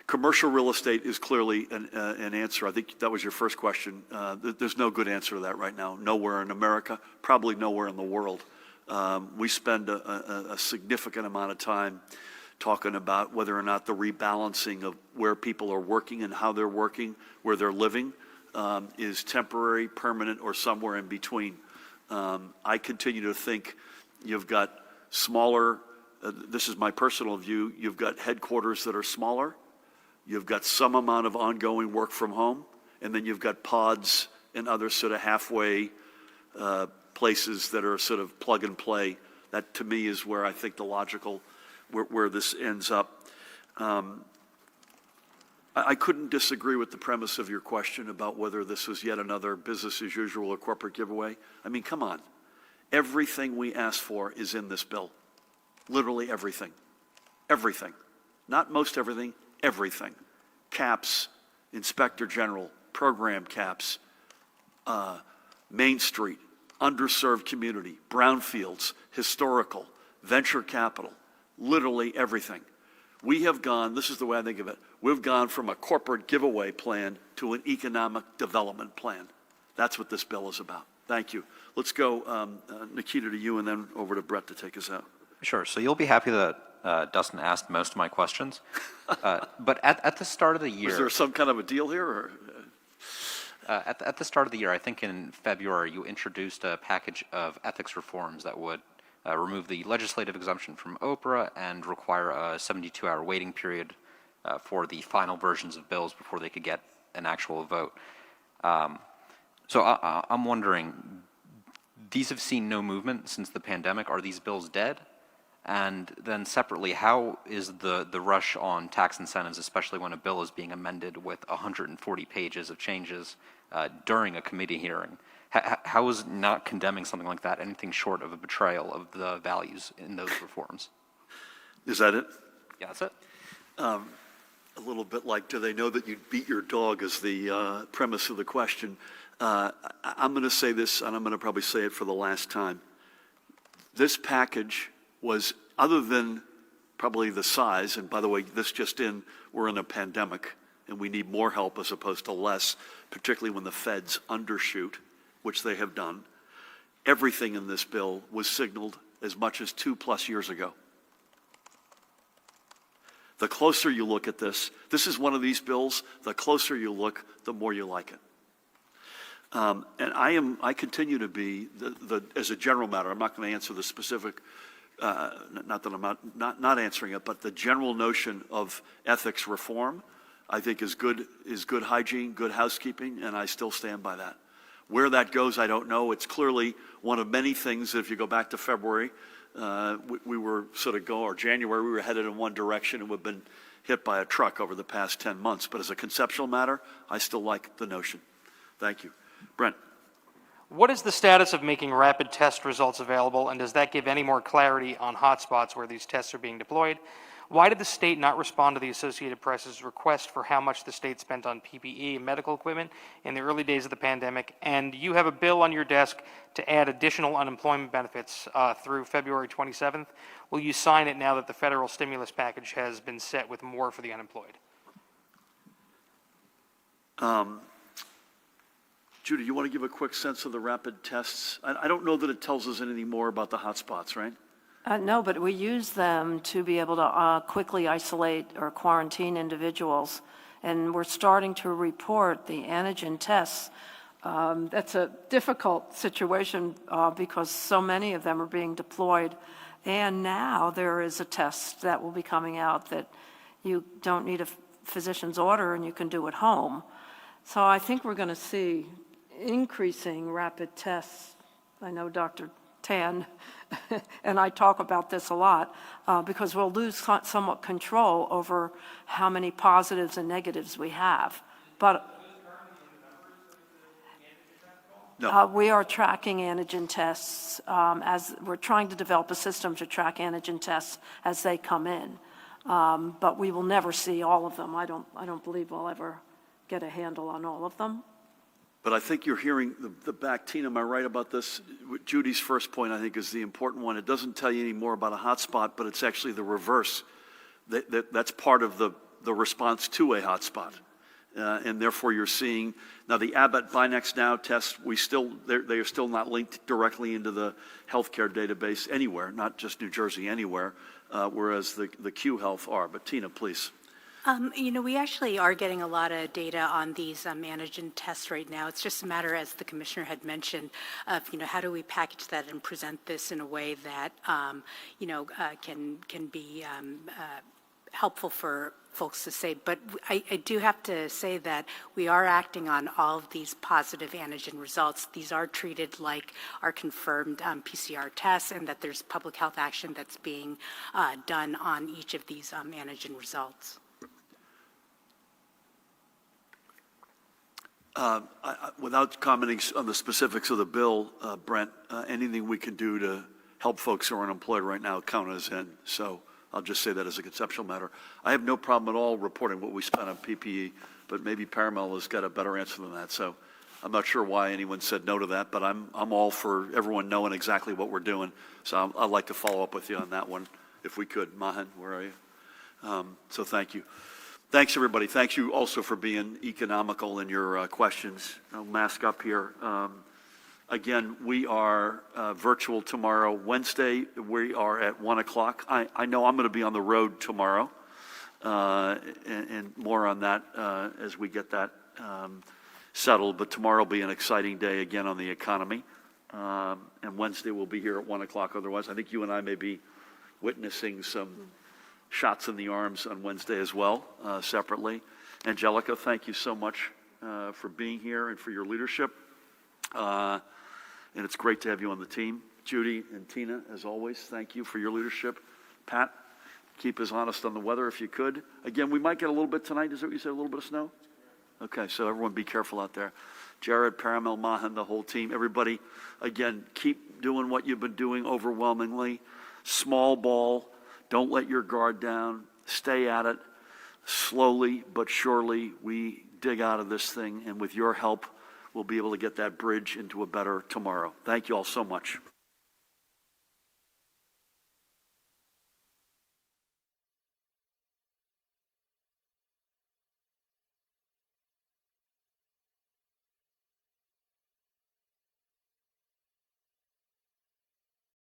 A: Commercial real estate is clearly an answer. I think that was your first question. There's no good answer to that right now. Nowhere in America, probably nowhere in the world. We spend a significant amount of time talking about whether or not the rebalancing of where people are working and how they're working, where they're living, is temporary, permanent, or somewhere in between. I continue to think you've got smaller, this is my personal view, you've got headquarters that are smaller, you've got some amount of ongoing work from home, and then you've got pods and other sort of halfway places that are sort of plug and play. That, to me, is where I think the logical, where this ends up. I couldn't disagree with the premise of your question about whether this was yet another business as usual or corporate giveaway. I mean, come on. Everything we asked for is in this bill. Literally everything. Everything. Not most everything, everything. Caps, Inspector General, program caps, Main Street, underserved community, brownfields, historical, venture capital, literally everything. We have gone, this is the way I think of it, we've gone from a corporate giveaway plan to an economic development plan. That's what this bill is about. Thank you. Let's go, Nikita, to you, and then over to Brett to take us out.
L: Sure. So you'll be happy that Dustin asked most of my questions. But at the start of the year...
A: Is there some kind of a deal here? Or?
L: At the start of the year, I think in February, you introduced a package of ethics reforms that would remove the legislative exemption from Oprah and require a 72-hour waiting period for the final versions of bills before they could get an actual vote. So I'm wondering, these have seen no movement since the pandemic. Are these bills dead? And then separately, how is the rush on tax incentives, especially when a bill is being amended with 140 pages of changes during a committee hearing? How is not condemning something like that anything short of a betrayal of the values in those reforms?
A: Is that it?
L: Yeah, that's it.
A: A little bit like, do they know that you beat your dog, is the premise of the question. I'm going to say this, and I'm going to probably say it for the last time. This package was, other than probably the size, and by the way, this just in, we're in a pandemic, and we need more help as opposed to less, particularly when the feds undershoot, which they have done. Everything in this bill was signaled as much as 2+ years ago. The closer you look at this is one of these bills, the closer you look, the more you like it. And I continue to be, as a general matter, I'm not going to answer the specific, not that I'm not answering it, but the general notion of ethics reform, I think is good hygiene, good housekeeping, and I still stand by that. Where that goes, I don't know. It's clearly one of many things that if you go back to February, we were sort of or January, we were headed in one direction and we've been hit by a truck over the past 10 months. But as a conceptual matter, I still like the notion. Thank you. Brent.
M: What is the status of making rapid test results available, and does that give any more clarity on hotspots where these tests are being deployed? Why did the state not respond to the Associated Press's request for how much the state spent on PPE and medical equipment in the early days of the pandemic? And you have a bill on your desk to add additional unemployment benefits through February 27th. Will you sign it now that the federal stimulus package has been set with more for the unemployed?
A: Judy, you want to give a quick sense of the rapid tests? I don't know that it tells us anything more about the hotspots, right?
C: No, but we use them to be able to quickly isolate or quarantine individuals. And we're starting to report the antigen tests. That's a difficult situation because so many of them are being deployed. And now there is a test that will be coming out that you don't need a physician's order and you can do at home. So I think we're going to see increasing rapid tests. I know Dr. Tan and I talk about this a lot because we'll lose somewhat control over how many positives and negatives we have. But
A: no.
C: We are tracking antigen tests as we're trying to develop a system to track antigen tests as they come in. But we will never see all of them. I don't believe we'll ever get a handle on all of them.
A: But I think you're hearing the back. Tina, am I right about this? Judy's first point, I think, is the important one. It doesn't tell you any more about a hotspot, but it's actually the reverse. That's part of the response to a hotspot. And therefore, you're seeing, now the Abbott Binex Now test, they are still not linked directly into the healthcare database anywhere, not just New Jersey, anywhere, whereas the Q Health are. But Tina, please.
G: We actually are getting a lot of data on these antigen tests right now. It's just a matter, as the commissioner had mentioned, of how do we package that and present this in a way that can be helpful for folks to say, but I do have to say that we are acting on all of these positive antigen results. These are treated like our confirmed PCR tests, and that there's public health action that's being done on each of these antigen results.
A: Without commenting on the specifics of the bill, Brent, anything we can do to help folks who are unemployed right now count us in. So I'll just say that as a conceptual matter. I have no problem at all reporting what we spent on PPE, but maybe Paramount has got a better answer than that. So I'm not sure why anyone said no to that, but I'm all for everyone knowing exactly what we're doing. So I'd like to follow up with you on that one, if we could. Mahan, where are you? So thank you. Thanks, everybody. Thanks you also for being economical in your questions. I'll mask up here. Again, we are virtual tomorrow. Wednesday, we are at 1 o'clock. I know I'm going to be on the road tomorrow, and more on that as we get that settled. But tomorrow will be an exciting day again on the economy. And Wednesday we'll be here at 1 o'clock. Otherwise, I think you and I may be witnessing some shots in the arms on Wednesday as well, separately. Angelica, thank you so much for being here and for your leadership. And it's great to have you on the team. Judy and Tina, as always, thank you for your leadership. Pat, keep us honest on the weather if you could. Again, we might get a little bit tonight. Is that what you said, a little bit of snow? Okay, so everyone be careful out there. Jared, Paramel, Mahan, the whole team, everybody, again, keep doing what you've been doing overwhelmingly. Small ball. Don't let your guard down. Stay at it. Slowly but surely, we dig out of this thing, and with your help, we'll be able to get that bridge into a better tomorrow. Thank you all so much.